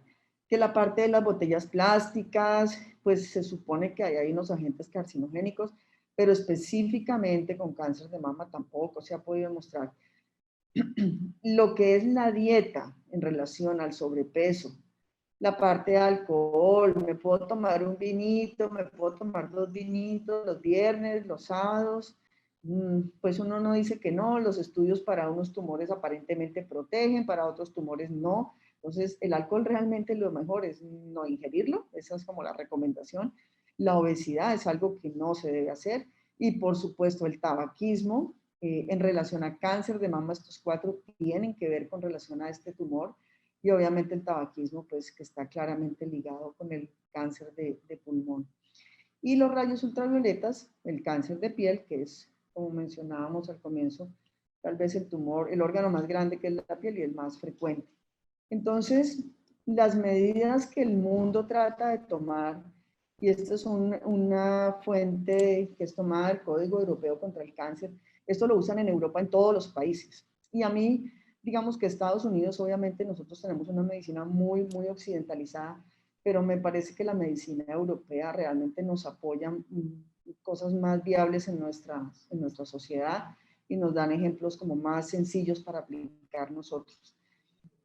que la parte de las botellas plásticas, pues se supone que hay unos agentes carcinogénicos, pero específicamente con cáncer de mama tampoco se ha podido demostrar. Lo que es la dieta en relación al sobrepeso, la parte de alcohol, me puedo tomar un vinito, me puedo tomar 2 vinitos los viernes, los sábados, pues uno no dice que no, los estudios para unos tumores aparentemente protegen, para otros tumores no. Entonces, el alcohol realmente lo mejor es no ingerirlo, esa es como la recomendación. La obesidad es algo que no se debe hacer y por supuesto el tabaquismo en relación a cáncer de mama, estos 4 tienen que ver con relación a este tumor y obviamente el tabaquismo pues que está claramente ligado con el cáncer de pulmón. Y los rayos ultravioletas, el cáncer de piel, que es, como mencionábamos al comienzo, tal vez el tumor, el órgano más grande que es la piel y el más frecuente. Entonces, las medidas que el mundo trata de tomar, y esta es una fuente que es tomada del Código Europeo contra el Cáncer, esto lo usan en Europa en todos los países. Y a mí, digamos que Estados Unidos, obviamente nosotros tenemos una medicina muy, muy occidentalizada, pero me parece que la medicina europea realmente nos apoya cosas más viables en nuestra sociedad y nos dan ejemplos como más sencillos para aplicar nosotros.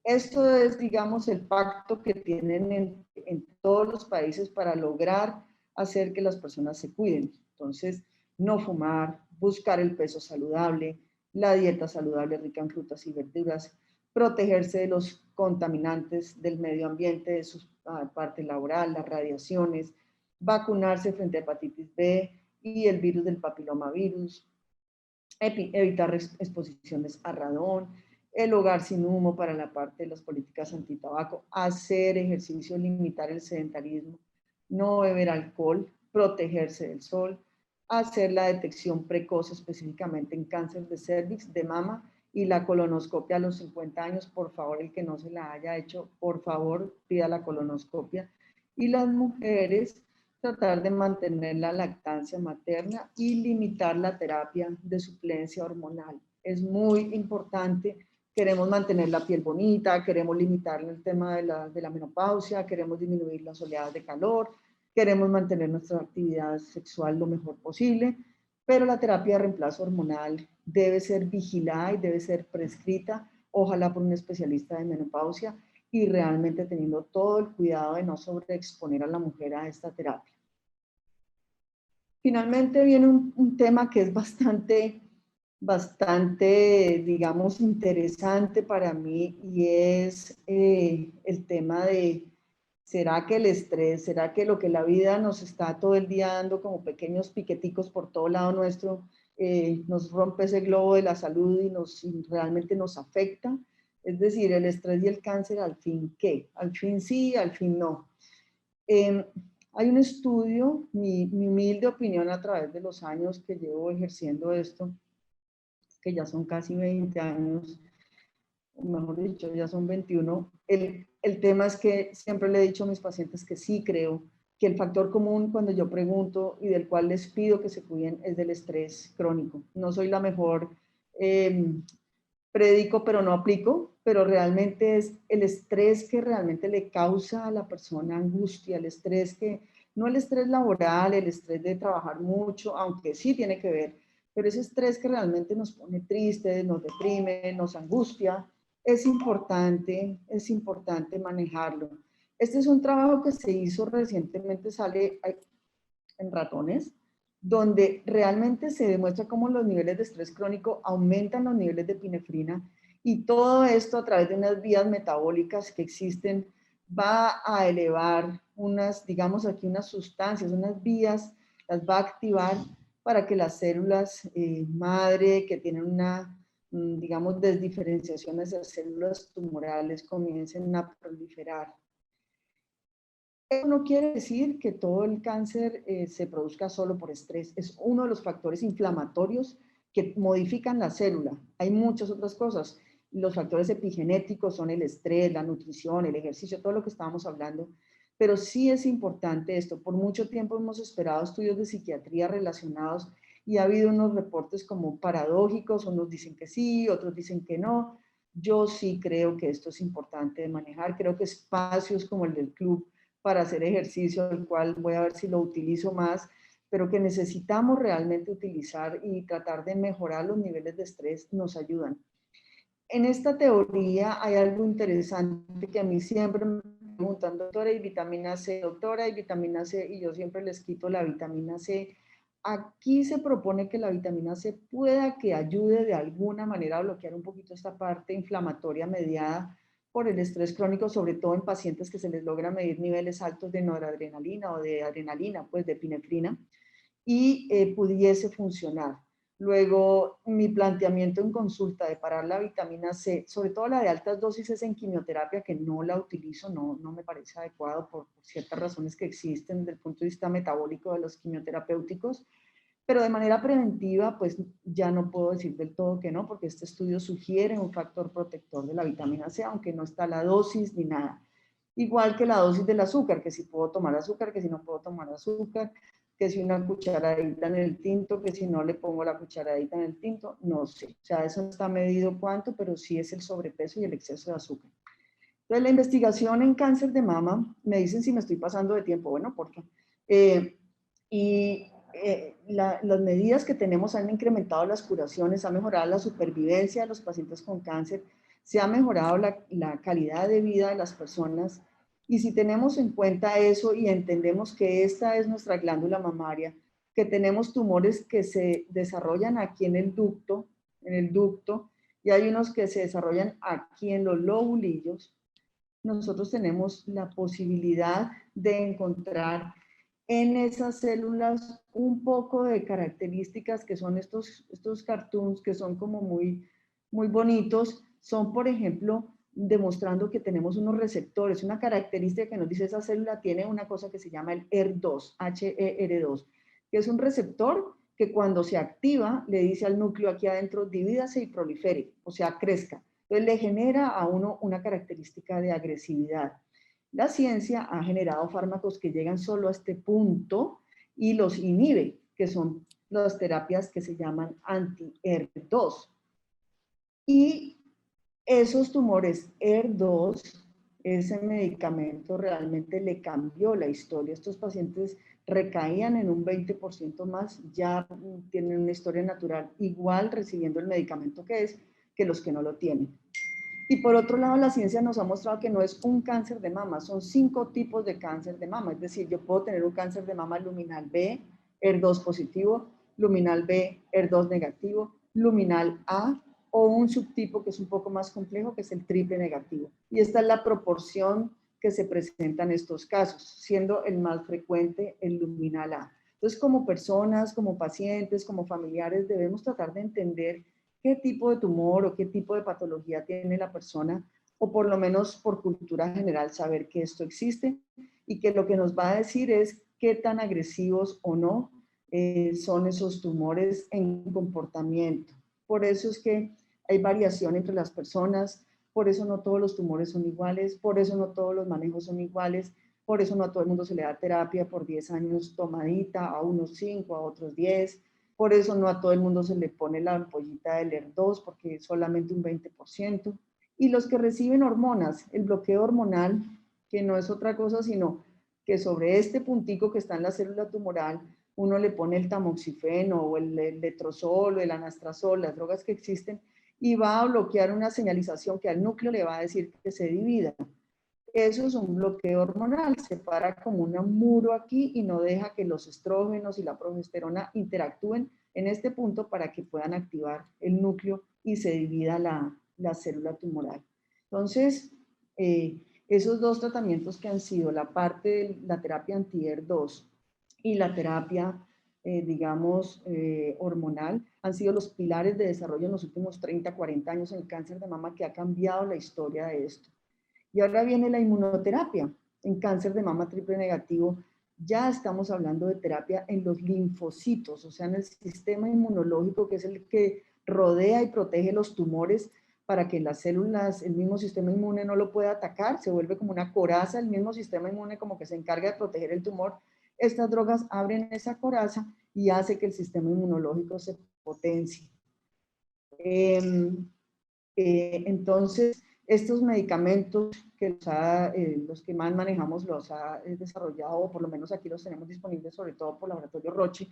Esto es, digamos, el pacto que tienen en todos los países para lograr hacer que las personas se cuiden. Entonces, no fumar, buscar el peso saludable, la dieta saludable rica en frutas y verduras, protegerse de los contaminantes del medio ambiente, de su parte laboral, las radiaciones, vacunarse frente a hepatitis B y el virus del papilomavirus, evitar exposiciones a radón, el hogar sin humo para la parte de las políticas antitabaco, hacer ejercicio, limitar el sedentarismo, no beber alcohol, protegerse del sol, hacer la detección precoz específicamente en cáncer de cervix, de mama y la colonoscopia a los 50 años. Por favor, el que no se la haya hecho, por favor, pida la colonoscopia. Y las mujeres, tratar de mantener la lactancia materna y limitar la terapia de suplencia hormonal. Es muy importante. Queremos mantener la piel bonita, queremos limitar el tema de la menopausia, queremos disminuir las oleadas de calor, queremos mantener nuestra actividad sexual lo mejor posible, pero la terapia de reemplazo hormonal debe ser vigilada y debe ser prescrita, ojalá por un especialista de menopausia y realmente teniendo todo el cuidado de no sobreexponer a la mujer a esta terapia. Finalmente viene un tema que es bastante, digamos, interesante para mí y es el tema de, ¿será que el estrés, será que lo que la vida nos está todo el día dando como pequeños piqueticos por todo lado nuestro, nos rompe ese globo de la salud y realmente nos afecta? Es decir, el estrés y el cáncer, ¿al fin qué? Al fin sí, al fin no. Hay un estudio, mi humilde opinión a través de los años que llevo ejerciendo esto, que ya son casi 20 años, o mejor dicho, ya son 21. El tema es que siempre le he dicho a mis pacientes que sí creo que el factor común cuando yo pregunto y del cual les pido que se cuiden es del estrés crónico. No soy la mejor, predico pero no aplico, pero realmente es el estrés que realmente le causa a la persona angustia, el estrés que, no el estrés laboral, el estrés de trabajar mucho, aunque sí tiene que ver, pero ese estrés que realmente nos pone tristes, nos deprime, nos angustia, es importante manejarlo. Este es un trabajo que se hizo recientemente, sale en ratones, donde realmente se demuestra cómo los niveles de estrés crónico aumentan los niveles de epinefrina y todo esto a través de unas vías metabólicas que existen va a elevar unas, digamos aquí, unas sustancias, unas vías, las va a activar para que las células madre que tienen una, digamos, desdiferenciación de esas células tumorales comiencen a proliferar. Eso no quiere decir que todo el cáncer se produzca solo por estrés. Es uno de los factores inflamatorios que modifican la célula. Hay muchas otras cosas. Los factores epigenéticos son el estrés, la nutrición, el ejercicio, todo lo que estábamos hablando. Pero sí es importante esto. Por mucho tiempo hemos esperado estudios de psiquiatría relacionados y ha habido unos reportes como paradójicos. Unos dicen que sí, otros dicen que no. Yo sí creo que esto es importante de manejar. Creo que espacios como el del club para hacer ejercicio, el cual voy a ver si lo utilizo más, pero que necesitamos realmente utilizar y tratar de mejorar los niveles de estrés, nos ayudan. En esta teoría hay algo interesante que a mí siempre me preguntan, doctora, ¿y vitamina C? Doctora, ¿y vitamina C? Y yo siempre les quito la vitamina C. Aquí se propone que la vitamina C pueda que ayude de alguna manera a bloquear un poquito esta parte inflamatoria mediada por el estrés crónico, sobre todo en pacientes que se les logra medir niveles altos de noradrenalina o de adrenalina, pues de epinefrina, y pudiese funcionar. Luego, mi planteamiento en consulta de parar la vitamina C, sobre todo la de altas dosis, es en quimioterapia, que no la utilizo, no me parece adecuado por ciertas razones que existen desde el punto de vista metabólico de los quimioterapéuticos, pero de manera preventiva, pues ya no puedo decir del todo que no, porque este estudio sugiere un factor protector de la vitamina C, aunque no está la dosis ni nada. Igual que la dosis del azúcar, que si puedo tomar azúcar, que si no puedo tomar azúcar, que si una cucharadita en el tinto, que si no le pongo la cucharadita en el tinto, no sé. O sea, eso no está medido cuánto, pero sí es el sobrepeso y el exceso de azúcar. Entonces, la investigación en cáncer de mama, me dicen si me estoy pasando de tiempo, bueno, ¿por qué? Las medidas que tenemos han incrementado las curaciones, ha mejorado la supervivencia de los pacientes con cáncer, se ha mejorado la calidad de vida de las personas. Y si tenemos en cuenta eso y entendemos que esta es nuestra glándula mamaria, que tenemos tumores que se desarrollan aquí en el ducto, y hay unos que se desarrollan aquí en los lobulillos, nosotros tenemos la posibilidad de encontrar en esas células un poco de características que son estos cartoons que son como muy bonitos. Son, por ejemplo, demostrando que tenemos unos receptores, una característica que nos dice esa célula tiene una cosa que se llama el HER2, HER2, que es un receptor que cuando se activa le dice al núcleo aquí adentro divídase y prolifere, o sea, crezca. Entonces le genera a uno una característica de agresividad. La ciencia ha generado fármacos que llegan solo a este punto y los inhibe, que son las terapias que se llaman anti-HER2. Y esos tumores HER2, ese medicamento realmente le cambió la historia. Estos pacientes recaían en un 20% más, ya tienen una historia natural igual recibiendo el medicamento que los que no lo tienen. Y por otro lado, la ciencia nos ha mostrado que no es un cáncer de mama, son 5 tipos de cáncer de mama. Es decir, yo puedo tener un cáncer de mama luminal B, HER2 positivo, luminal B, HER2 negativo, luminal A, o un subtipo que es un poco más complejo, que es el triple negativo. Y esta es la proporción que se presenta en estos casos, siendo el más frecuente el luminal A. Entonces, como personas, como pacientes, como familiares, debemos tratar de entender qué tipo de tumor o qué tipo de patología tiene la persona, o por lo menos por cultura general saber que esto existe y que lo que nos va a decir es qué tan agresivos o no son esos tumores en comportamiento. Por eso es que hay variación entre las personas, por eso no todos los tumores son iguales, por eso no todos los manejos son iguales, por eso no a todo el mundo se le da terapia por 10 años tomadita, a unos 5, a otros 10. Por eso no a todo el mundo se le pone la ampollita del HER2, porque es solamente un 20%. Y los que reciben hormonas, el bloqueo hormonal, que no es otra cosa sino que sobre este puntico que está en la célula tumoral, uno le pone el tamoxifeno o el letrozol o el anastrozol, las drogas que existen, y va a bloquear una señalización que al núcleo le va a decir que se divida. Eso es un bloqueo hormonal, se para como un muro aquí y no deja que los estrógenos y la progesterona interactúen en este punto para que puedan activar el núcleo y se divida la célula tumoral. Entonces, esos dos tratamientos que han sido la parte de la terapia anti-HER2 y la terapia, digamos, hormonal, han sido los pilares de desarrollo en los últimos 30, 40 años en el cáncer de mama, que ha cambiado la historia de esto. Y ahora viene la inmunoterapia. En cáncer de mama triple negativo ya estamos hablando de terapia en los linfocitos, o sea, en el sistema inmunológico, que es el que rodea y protege los tumores para que las células, el mismo sistema inmune no lo pueda atacar, se vuelve como una coraza, el mismo sistema inmune como que se encarga de proteger el tumor. Estas drogas abren esa coraza y hace que el sistema inmunológico se potencie. Entonces, Estos medicamentos que los que más manejamos los ha desarrollado, o por lo menos aquí los tenemos disponibles, sobre todo por Laboratorio Roche,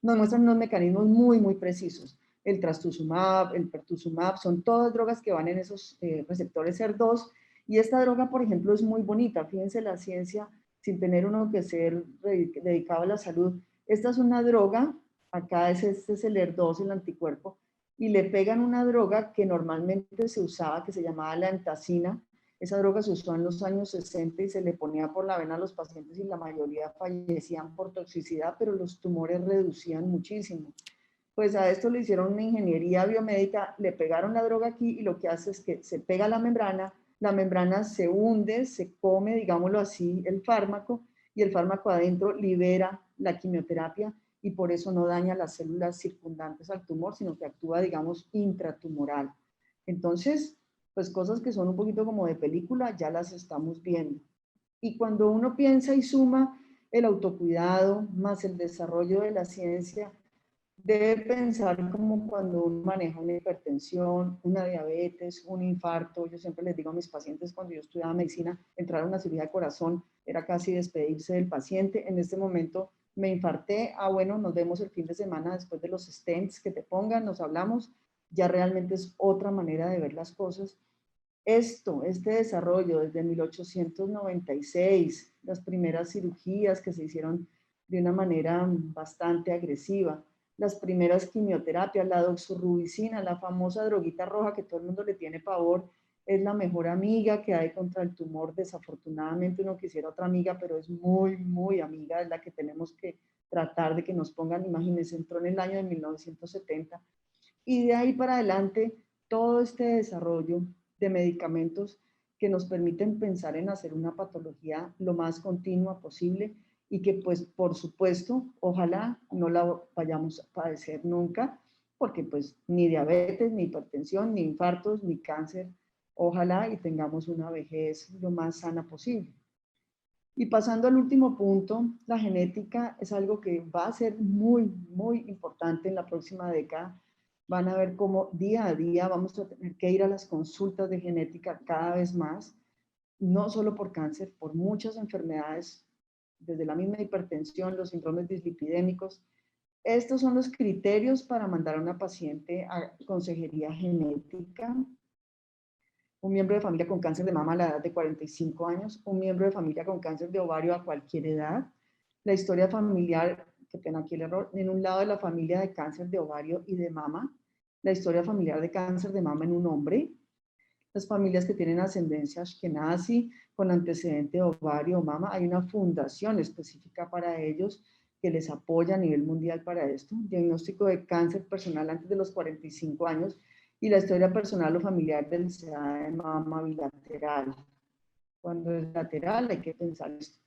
nos muestran unos mecanismos muy, muy precisos. El trastuzumab, el pertuzumab, son todas drogas que van en esos receptores HER2, y esta droga, por ejemplo, es muy bonita. Fíjense la ciencia, sin tener uno que ser dedicado a la salud. Esta es una droga, acá este es el HER2, el anticuerpo, y le pegan una droga que normalmente se usaba, que se llamaba la antacina. Esa droga se usó en los años 60 y se le ponía por la vena a los pacientes y la mayoría fallecían por toxicidad, pero los tumores reducían muchísimo. Pues a esto le hicieron una ingeniería biomédica, le pegaron la droga aquí y lo que hace es que se pega a la membrana se hunde, se come, digámoslo así, el fármaco, y el fármaco adentro libera la quimioterapia y por eso no daña las células circundantes al tumor, sino que actúa, digamos, intratumoral. Entonces, pues cosas que son un poquito como de película, ya las estamos viendo. Y cuando uno piensa y suma el autocuidado más el desarrollo de la ciencia, debe pensar como cuando uno maneja una hipertensión, una diabetes, un infarto. Yo siempre les digo a mis pacientes, cuando yo estudiaba medicina, entrar a una cirugía de corazón era casi despedirse del paciente. En este momento me infarté, bueno, nos vemos el fin de semana después de los stents que te pongan, nos hablamos. Ya realmente es otra manera de ver las cosas. Este desarrollo desde 1896, las primeras cirugías que se hicieron de una manera bastante agresiva, las primeras quimioterapias, la doxorubicina, la famosa droguita roja que todo el mundo le tiene pavor, es la mejor amiga que hay contra el tumor. Desafortunadamente uno quisiera otra amiga, pero es muy, muy amiga, es la que tenemos que tratar de que nos pongan. Imagínense, entró en el año de 1970 y de ahí para adelante todo este desarrollo de medicamentos que nos permiten pensar en hacer una patología lo más continua posible y que pues por supuesto ojalá no la vayamos a padecer nunca, porque pues ni diabetes, ni hipertensión, ni infartos, ni cáncer, ojalá y tengamos una vejez lo más sana posible. Y pasando al último punto, la genética es algo que va a ser muy, muy importante en la próxima década. Van a ver cómo día a día vamos a tener que ir a las consultas de genética cada vez más, no solo por cáncer, por muchas enfermedades, desde la misma hipertensión, los síndromes dislipidémicos. Estos son los criterios para mandar a una paciente a consejería genética. Un miembro de familia con cáncer de mama a la edad de 45 años, un miembro de familia con cáncer de ovario a cualquier edad, la historia familiar, qué pena aquí el error, en un lado de la familia de cáncer de ovario y de mama, la historia familiar de cáncer de mama en un hombre, las familias que tienen ascendencia Ashkenazi con antecedente de ovario o mama, hay una fundación específica para ellos que les apoya a nivel mundial para esto, diagnóstico de cáncer personal antes de los 45 años, y la historia personal o familiar del SEDA de mama bilateral. Cuando es lateral hay que pensar esto.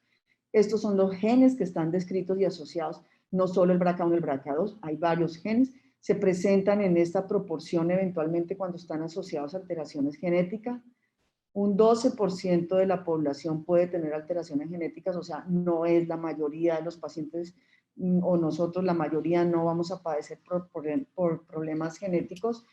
Estos son los genes que están descritos y asociados, no solo el BRCA1 y el BRCA2, hay varios genes, se presentan en esta proporción eventualmente cuando están asociados a alteraciones genéticas. Un 12% de la población puede tener alteraciones genéticas, o sea, no es la mayoría de los pacientes, o nosotros la mayoría no vamos a padecer por problemas genéticos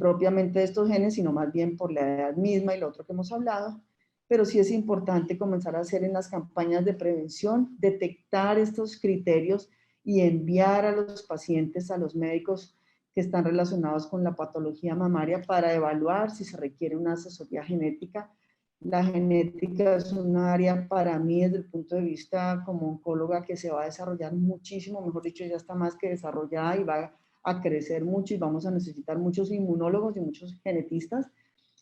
propiamente de estos genes, sino más bien por la edad misma y lo otro que hemos hablado. Pero sí es importante comenzar a hacer en las campañas de prevención, detectar estos criterios y enviar a los pacientes, a los médicos que están relacionados con la patología mamaria para evaluar si se requiere una asesoría genética. La genética es un área para mí desde el punto de vista como oncóloga que se va a desarrollar muchísimo, mejor dicho, ya está más que desarrollada y va a crecer mucho y vamos a necesitar muchos inmunólogos y muchos genetistas.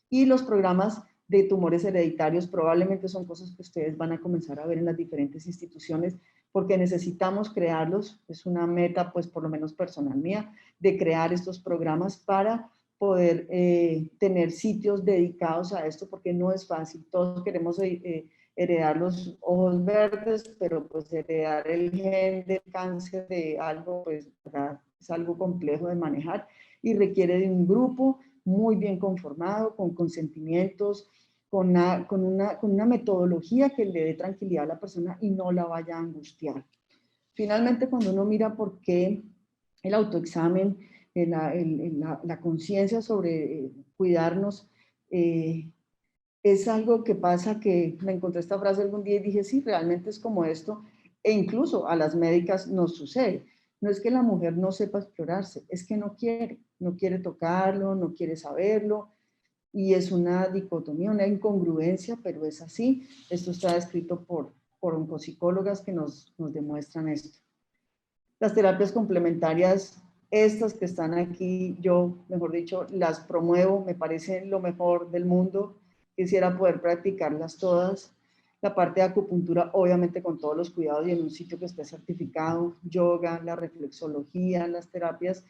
Y los programas de tumores hereditarios probablemente son cosas que ustedes van a comenzar a ver en las diferentes instituciones porque necesitamos crearlos, es una meta pues por lo menos personal mía, de crear estos programas para poder tener sitios dedicados a esto porque no es fácil, todos queremos heredar los ojos verdes, pero pues heredar el gen del cáncer de algo pues es algo complejo de manejar y requiere de un grupo muy bien conformado, con consentimientos, con una metodología que le dé tranquilidad a la persona y no la vaya a angustiar. Finalmente, cuando uno mira por qué el autoexamen, la conciencia sobre cuidarnos, es algo que pasa que me encontré esta frase algún día y dije, sí, realmente es como esto, e incluso a las médicas nos sucede. No es que la mujer no sepa explorarse, es que no quiere tocarlo, no quiere saberlo, y es una dicotomía, una incongruencia, pero es así. Esto está escrito por oncopsicólogas que nos demuestran esto. Las terapias complementarias, estas que están aquí, yo, mejor dicho, las promuevo, me parece lo mejor del mundo. Quisiera poder practicarlas todas. La parte de acupuntura, obviamente con todos los cuidados y en un sitio que esté certificado, yoga, la reflexología, las terapias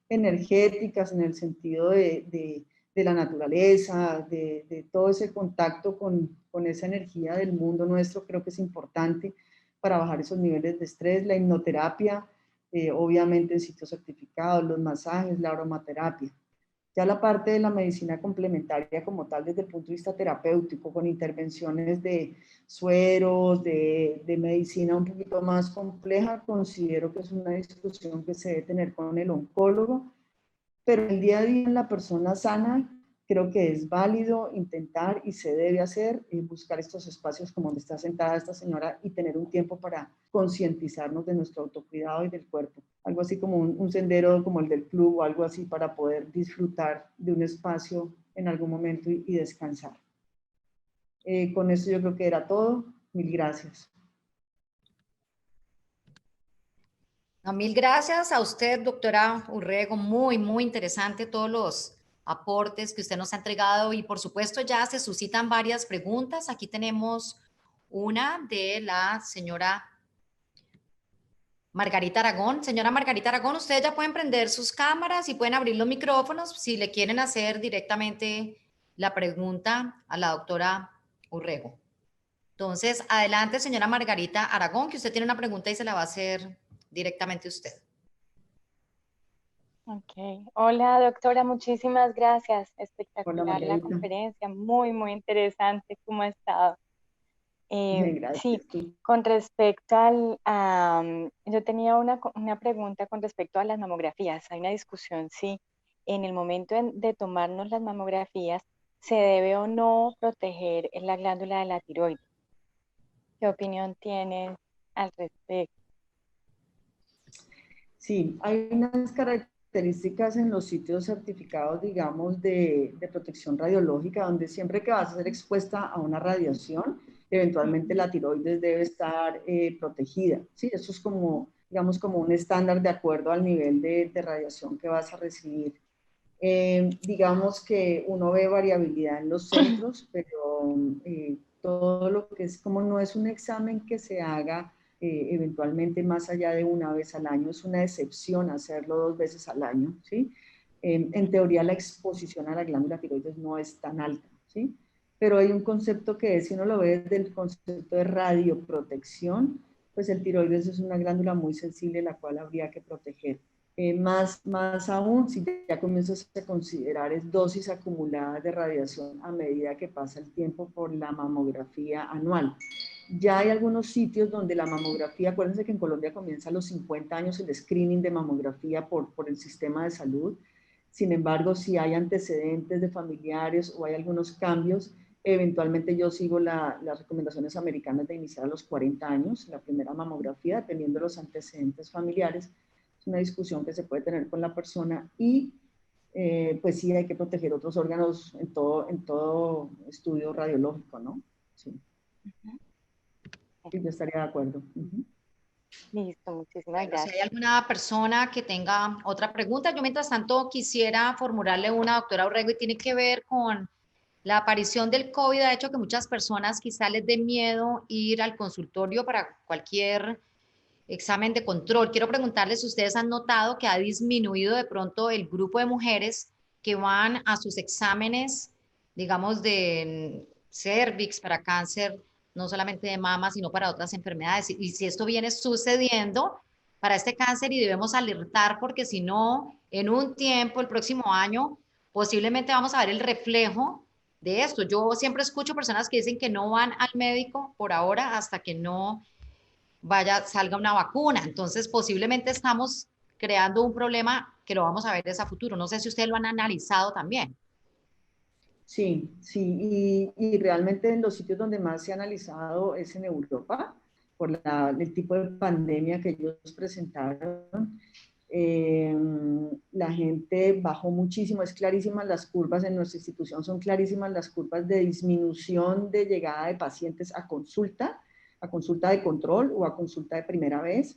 energéticas en el sentido de la naturaleza, de todo ese contacto con esa energía del mundo nuestro, creo que es importante para bajar esos niveles de estrés. La hipnoterapia, obviamente en sitios certificados, los masajes, la aromaterapia. Ya la parte de la medicina complementaria como tal desde el punto de vista terapéutico, con intervenciones de sueros, de medicina un poquito más compleja, considero que es una discusión que se debe tener con el oncólogo, pero el día a día en la persona sana creo que es válido intentar y se debe hacer, buscar estos espacios como donde está sentada esta señora y tener un tiempo para concientizarnos de nuestro autocuidado y del cuerpo. Algo así como un sendero como el del club o algo así para poder disfrutar de un espacio en algún momento y descansar. Con eso yo creo que era todo. Mil gracias. No, mil gracias a usted, doctora Urrego. Muy, muy interesante todos los aportes que usted nos ha entregado y por supuesto ya se suscitan varias preguntas. Aquí tenemos una de la señora Margarita Aragón. Señora Margarita Aragón, ustedes ya pueden prender sus cámaras y pueden abrir los micrófonos si le quieren hacer directamente la pregunta a la doctora Urrego. Entonces, adelante, señora Margarita Aragón, que usted tiene una pregunta y se la va a hacer directamente usted. Ok. Hola, doctora, muchísimas gracias. Hola, Espectacular la Margarita. conferencia, muy, muy interesante. ¿Cómo ha estado? Gracias. Sí, Tú. con respecto yo tenía una pregunta con respecto a las mamografías. Hay una discusión si en el momento de tomarnos las mamografías se debe o no proteger la glándula de la tiroides. ¿Qué opinión tienes al respecto? Sí, hay unas características en los sitios certificados, digamos, de protección radiológica, donde siempre que vas a ser expuesta a una radiación, eventualmente la tiroides debe estar protegida. ¿Sí? Eso es como, digamos, como un estándar de acuerdo al nivel de radiación que vas a recibir. Digamos que uno ve variabilidad en los centros, pero todo lo que es, como no es un examen que se haga eventualmente más allá de una vez al año, es una excepción hacerlo 2 veces al año, ¿sí? En teoría la exposición a la glándula tiroides no es tan alta, ¿sí? Pero hay un concepto que es, si uno lo ve desde el concepto de radioprotección, pues el tiroides es una glándula muy sensible la cual habría que proteger. Más aún, si ya comienzas a considerar es dosis acumuladas de radiación a medida que pasa el tiempo por la mamografía anual. Ya hay algunos sitios donde la mamografía, acuérdense que en Colombia comienza a los 50 años el screening de mamografía por el sistema de salud. Sin embargo, si hay antecedentes de familiares o hay algunos cambios, eventualmente yo sigo las recomendaciones americanas de iniciar a los 40 años la primera mamografía, dependiendo de los antecedentes familiares. Es una discusión que se puede tener con la persona y pues sí hay que proteger otros órganos en todo estudio radiológico, ¿no? Sí. Sí, yo estaría de acuerdo. Listo, muchísimas Bueno, si gracias. hay alguna persona que tenga otra pregunta, yo mientras tanto quisiera formularle una, doctora Urrego, y tiene que ver con la aparición del COVID. Ha hecho que muchas personas quizá les dé miedo ir al consultorio para cualquier examen de control. Quiero preguntarles si ustedes han notado que ha disminuido de pronto el grupo de mujeres que van a sus exámenes, digamos, de cervix para cáncer, no solamente de mama, sino para otras enfermedades. Y si esto viene sucediendo para este cáncer y debemos alertar porque si no, en un tiempo, el próximo año, posiblemente vamos a ver el reflejo de esto. Yo siempre escucho personas que dicen que no van al médico por ahora hasta que no salga una vacuna. Entonces, posiblemente estamos creando un problema que lo vamos a ver a futuro. No sé si ustedes lo han analizado también. Sí, sí, y realmente en los sitios donde más se ha analizado es en Europa, por el tipo de pandemia que ellos presentaron. Eh, la gente bajó muchísimo, es clarísimas las curvas en nuestra institución, son clarísimas las curvas de disminución de llegada de pacientes a consulta de control o a consulta de primera vez.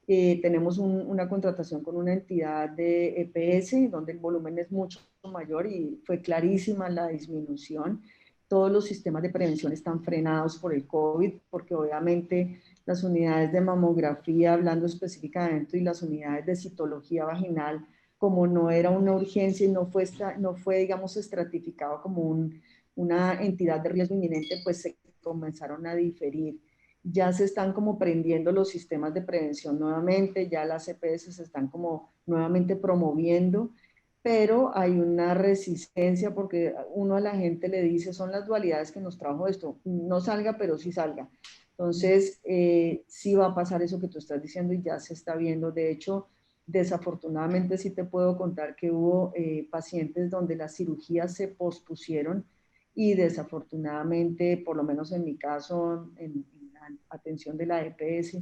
Tenemos una contratación con una entidad de EPS, donde el volumen es mucho mayor y fue clarísima la disminución. Todos los sistemas de prevención están frenados por el COVID, porque obviamente las unidades de mamografía, hablando específicamente, y las unidades de citología vaginal, como no era una urgencia y no fue digamos, estratificado como una entidad de riesgo inminente, pues se comenzaron a diferir. Ya se están como prendiendo los sistemas de prevención nuevamente, ya las EPS se están como nuevamente promoviendo, pero hay una resistencia porque uno a la gente le dice, son las dualidades que nos trajo esto, no salga, pero sí salga. Entonces, sí va a pasar eso que tú estás diciendo y ya se está viendo. De hecho, desafortunadamente sí te puedo contar que hubo pacientes donde las cirugías se pospusieron y desafortunadamente, por lo menos en mi caso, en la atención de la EPS,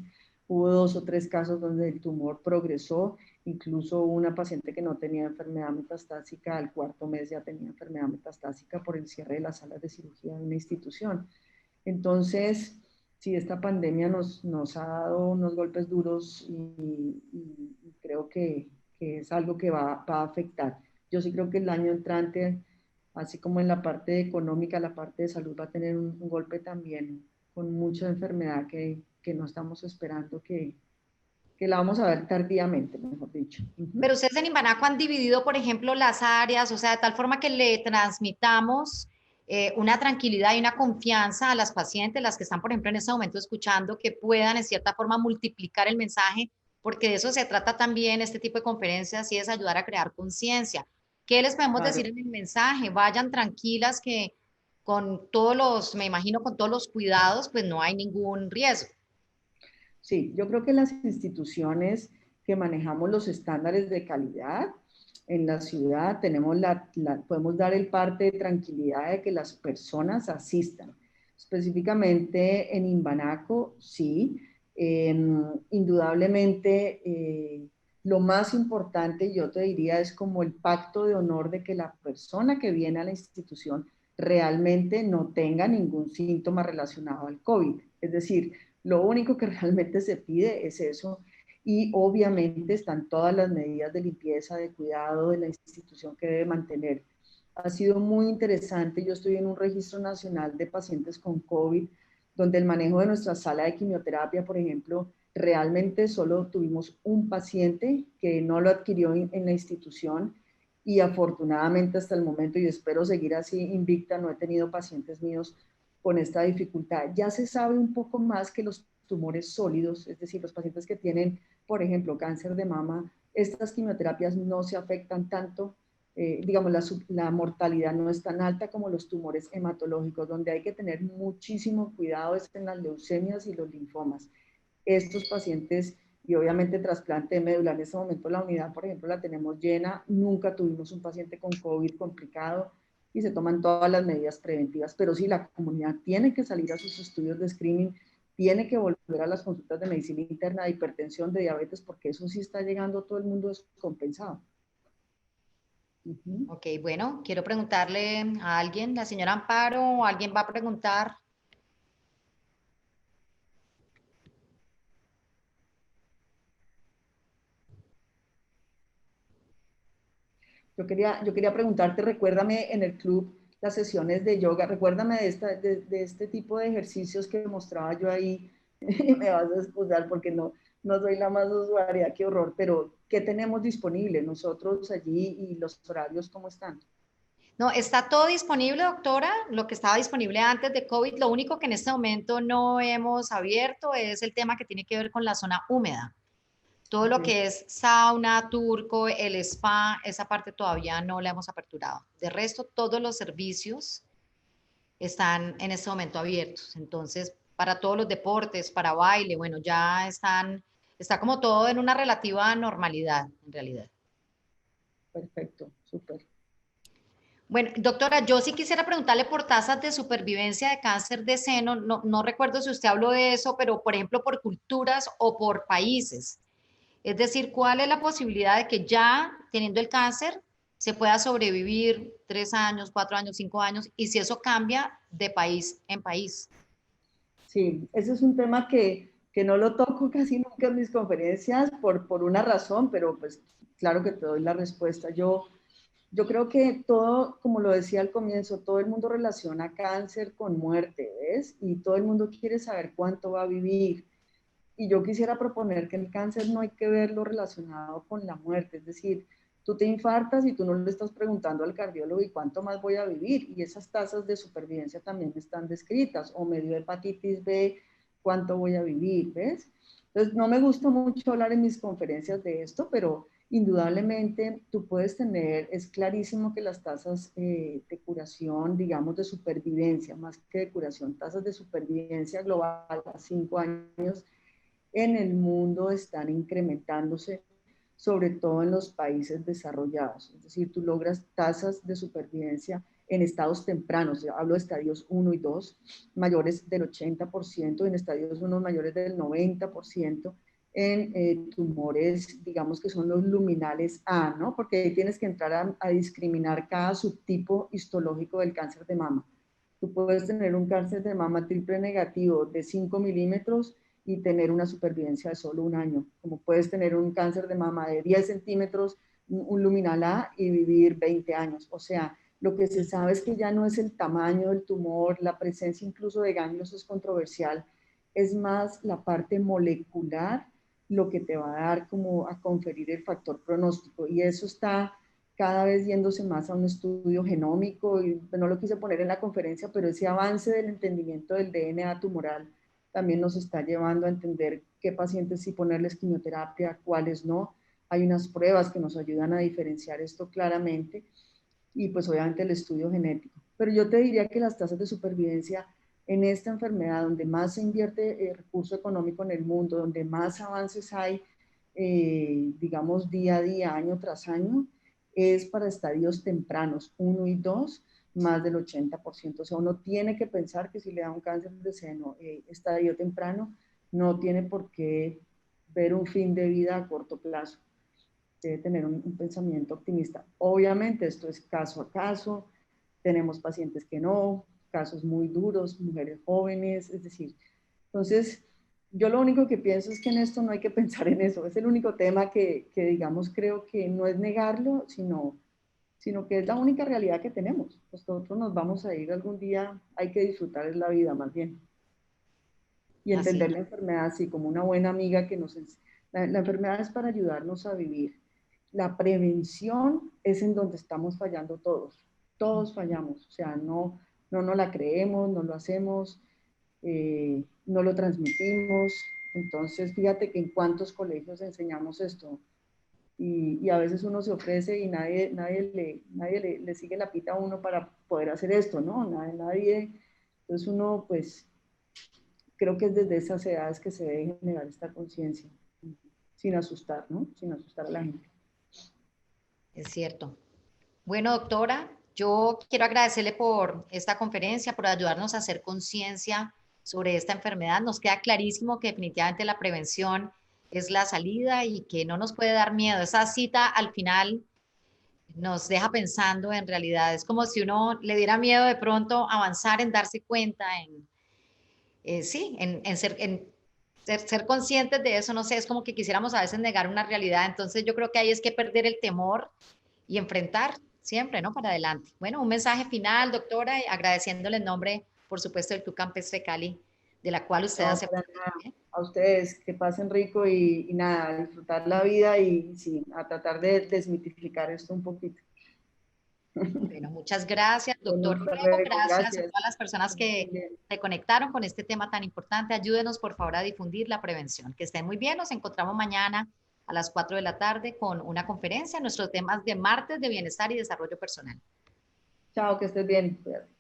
hubo 2 o 3 casos donde el tumor progresó, incluso una paciente que no tenía enfermedad metastásica, al 4º mes ya tenía enfermedad metastásica por el cierre de las salas de cirugía de una institución. Entonces, sí, esta pandemia nos ha dado unos golpes duros y creo que es algo que va a afectar. Yo sí creo que el año entrante, así como en la parte económica, la parte de salud va a tener un golpe también con mucha enfermedad que no estamos esperando, que la vamos a ver tardíamente, mejor dicho. Pero ustedes en Imbanaco han dividido, por ejemplo, las áreas, o sea, de tal forma que le transmitamos una tranquilidad y una confianza a las pacientes, las que están, por ejemplo, en este momento escuchando, que puedan, en cierta forma, multiplicar el mensaje, porque de eso se trata también este tipo de conferencias y es ayudar a crear conciencia. ¿Qué les podemos Claro. decir en el mensaje? Vayan tranquilas que con todos los, me imagino, con todos los cuidados, pues no hay ningún riesgo. Sí, yo creo que las instituciones que manejamos los estándares de calidad en la ciudad tenemos podemos dar el parte de tranquilidad de que las personas asistan. Específicamente en Imbanaco, sí, indudablemente lo más importante yo te diría es como el pacto de honor de que la persona que viene a la institución realmente no tenga ningún síntoma relacionado al COVID. Es decir, lo único que realmente se pide es eso y obviamente están todas las medidas de limpieza, de cuidado de la institución que debe mantener. Ha sido muy interesante. Yo estoy en un registro nacional de pacientes con COVID, donde el manejo de nuestra sala de quimioterapia, por ejemplo, realmente solo tuvimos un paciente que no lo adquirió en la institución y afortunadamente hasta el momento, y espero seguir así invicta, no he tenido pacientes míos con esta dificultad. Ya se sabe un poco más que los tumores sólidos, es decir, los pacientes que tienen, por ejemplo, cáncer de mama, estas quimioterapias no se afectan tanto, digamos, la mortalidad no es tan alta como los tumores hematológicos, donde hay que tener muchísimo cuidado es en las leucemias y los linfomas. Estos pacientes y obviamente trasplante de médula, en este momento la unidad, por ejemplo, la tenemos llena, nunca tuvimos un paciente con COVID complicado, y se toman todas las medidas preventivas, pero sí, la comunidad tiene que salir a sus estudios de screening, tiene que volver a las consultas de medicina interna, de hipertensión, de diabetes, porque eso sí está llegando a todo el mundo descompensado. Ok, bueno, quiero preguntarle a alguien, la señora Amparo, ¿alguien va a preguntar? Yo quería preguntarte, recuérdame en el club las sesiones de yoga, recuérdame de este tipo de ejercicios que mostraba yo ahí, y me vas a excusar porque no soy la más usuaria, qué horror, pero ¿qué tenemos disponible nosotros allí y los horarios cómo están? No, está todo disponible, doctora, lo que estaba disponible antes de COVID. Lo único que en este momento no hemos abierto es el tema que tiene que ver con la zona húmeda. Todo lo Okay. que es sauna, turco, el spa, esa parte todavía no la hemos aperturado. De resto, todos los servicios están en este momento abiertos. Entonces, para todos los deportes, para baile, bueno, ya está como todo en una relativa normalidad, en realidad. Perfecto, súper. Bueno, doctora, yo sí quisiera preguntarle por tasas de supervivencia de cáncer de seno. No, no recuerdo si usted habló de eso, pero por ejemplo, por culturas o por países. Es decir, ¿cuál es la posibilidad de que ya teniendo el cáncer se pueda sobrevivir 3 años, 4 años, 5 años? Y si eso cambia de país en país. Sí, ese es un tema que no lo toco casi nunca en mis conferencias por una razón, pero pues claro que te doy la respuesta. Yo creo que todo, como lo decía al comienzo, todo el mundo relaciona cáncer con muerte, ¿ves? Y todo el mundo quiere saber cuánto va a vivir. Y yo quisiera proponer que el cáncer no hay que verlo relacionado con la muerte, es decir, tú te infartas y tú no le estás preguntando al cardiólogo y cuánto más voy a vivir, y esas tasas de supervivencia también están descritas, o me dio hepatitis B, cuánto voy a vivir, ¿ves? Entonces, no me gusta mucho hablar en mis conferencias de esto, pero indudablemente tú puedes tener, es clarísimo que las tasas de curación, digamos, de supervivencia, más que de curación, tasas de supervivencia global a 5 años en el mundo están incrementándose, sobre todo en los países desarrollados. Es decir, tú logras tasas de supervivencia en estados tempranos, yo hablo de estadios 1 y 2, mayores del 80%, en estadios 1 mayores del 90%, en tumores, digamos que son los luminales A, ¿no? Porque ahí tienes que entrar a discriminar cada subtipo histológico del cáncer de mama. Tú puedes tener un cáncer de mama triple negativo de 5 milímetros y tener una supervivencia de solo 1 año, como puedes tener un cáncer de mama de 10 centímetros, un luminal A y vivir 20 años. O sea, lo que se sabe es que ya no es el tamaño del tumor, la presencia incluso de ganglios es controversial, es más la parte molecular lo que te va a dar como a conferir el factor pronóstico, y eso está cada vez yéndose más a un estudio genómico, y no lo quise poner en la conferencia, pero ese avance del entendimiento del DNA tumoral también nos está llevando a entender qué pacientes sí ponerles quimioterapia, cuáles no. Hay unas pruebas que nos ayudan a diferenciar esto claramente, y pues obviamente el estudio genético. Pero yo te diría que las tasas de supervivencia en esta enfermedad, donde más se invierte recurso económico en el mundo, donde más avances hay, digamos, día a día, año tras año, es para estadios tempranos, 1 y 2, más del 80%. O sea, uno tiene que pensar que si le da un cáncer de seno estadio temprano, no tiene por qué ver un fin de vida a corto plazo. Debe tener un pensamiento optimista. Obviamente esto es caso a caso, tenemos pacientes que no, casos muy duros, mujeres jóvenes, es decir, entonces yo lo único que pienso es que en esto no hay que pensar en eso, es el único tema que digamos creo que no es negarlo, sino que es la única realidad que tenemos. Nosotros nos vamos a ir algún día, hay que disfrutar de la vida más bien. Y Así entender es. la enfermedad así como una buena amiga que la enfermedad es para ayudarnos a vivir. La prevención es en donde estamos fallando todos. Todos fallamos. O sea, no nos la creemos, no lo hacemos, no lo transmitimos. Entonces, fíjate que en cuántos colegios enseñamos esto. Y a veces uno se ofrece y nadie le sigue la pita a uno para poder hacer esto, ¿no? Nadie. Entonces uno, pues, creo que es desde esas edades que se debe generar esta conciencia, sin asustar, ¿no? Sin asustar a la gente. Es cierto. Bueno, doctora, yo quiero agradecerle por esta conferencia, por ayudarnos a hacer conciencia sobre esta enfermedad. Nos queda clarísimo que definitivamente la prevención es la salida y que no nos puede dar miedo. Esa cita al final nos deja pensando en realidad. Es como si uno le diera miedo de pronto avanzar en darse cuenta, sí, ser conscientes de eso. No sé, es como que quisiéramos a veces negar una realidad. Entonces yo creo que ahí es que perder el temor y enfrentar siempre, ¿no? Para adelante. Bueno, un mensaje final, doctora, agradeciéndole en nombre, por supuesto, del Club Campestre Cali, de la cual usted No, hace para parte nada. también. A ustedes, que pasen rico y nada, disfrutar la vida y sí, a tratar de desmitificar esto un poquito. Bueno, muchas gracias, Bueno, doctor. hasta Luego, luego, gracias a gracias. todas las personas que se conectaron con este tema tan importante. Ayúdenos, por favor, a difundir la prevención. Que estén muy bien. Nos encontramos mañana a las 4 de la tarde con una conferencia, nuestros temas de martes de bienestar y desarrollo personal. Chao, que estés bien. Cuídate.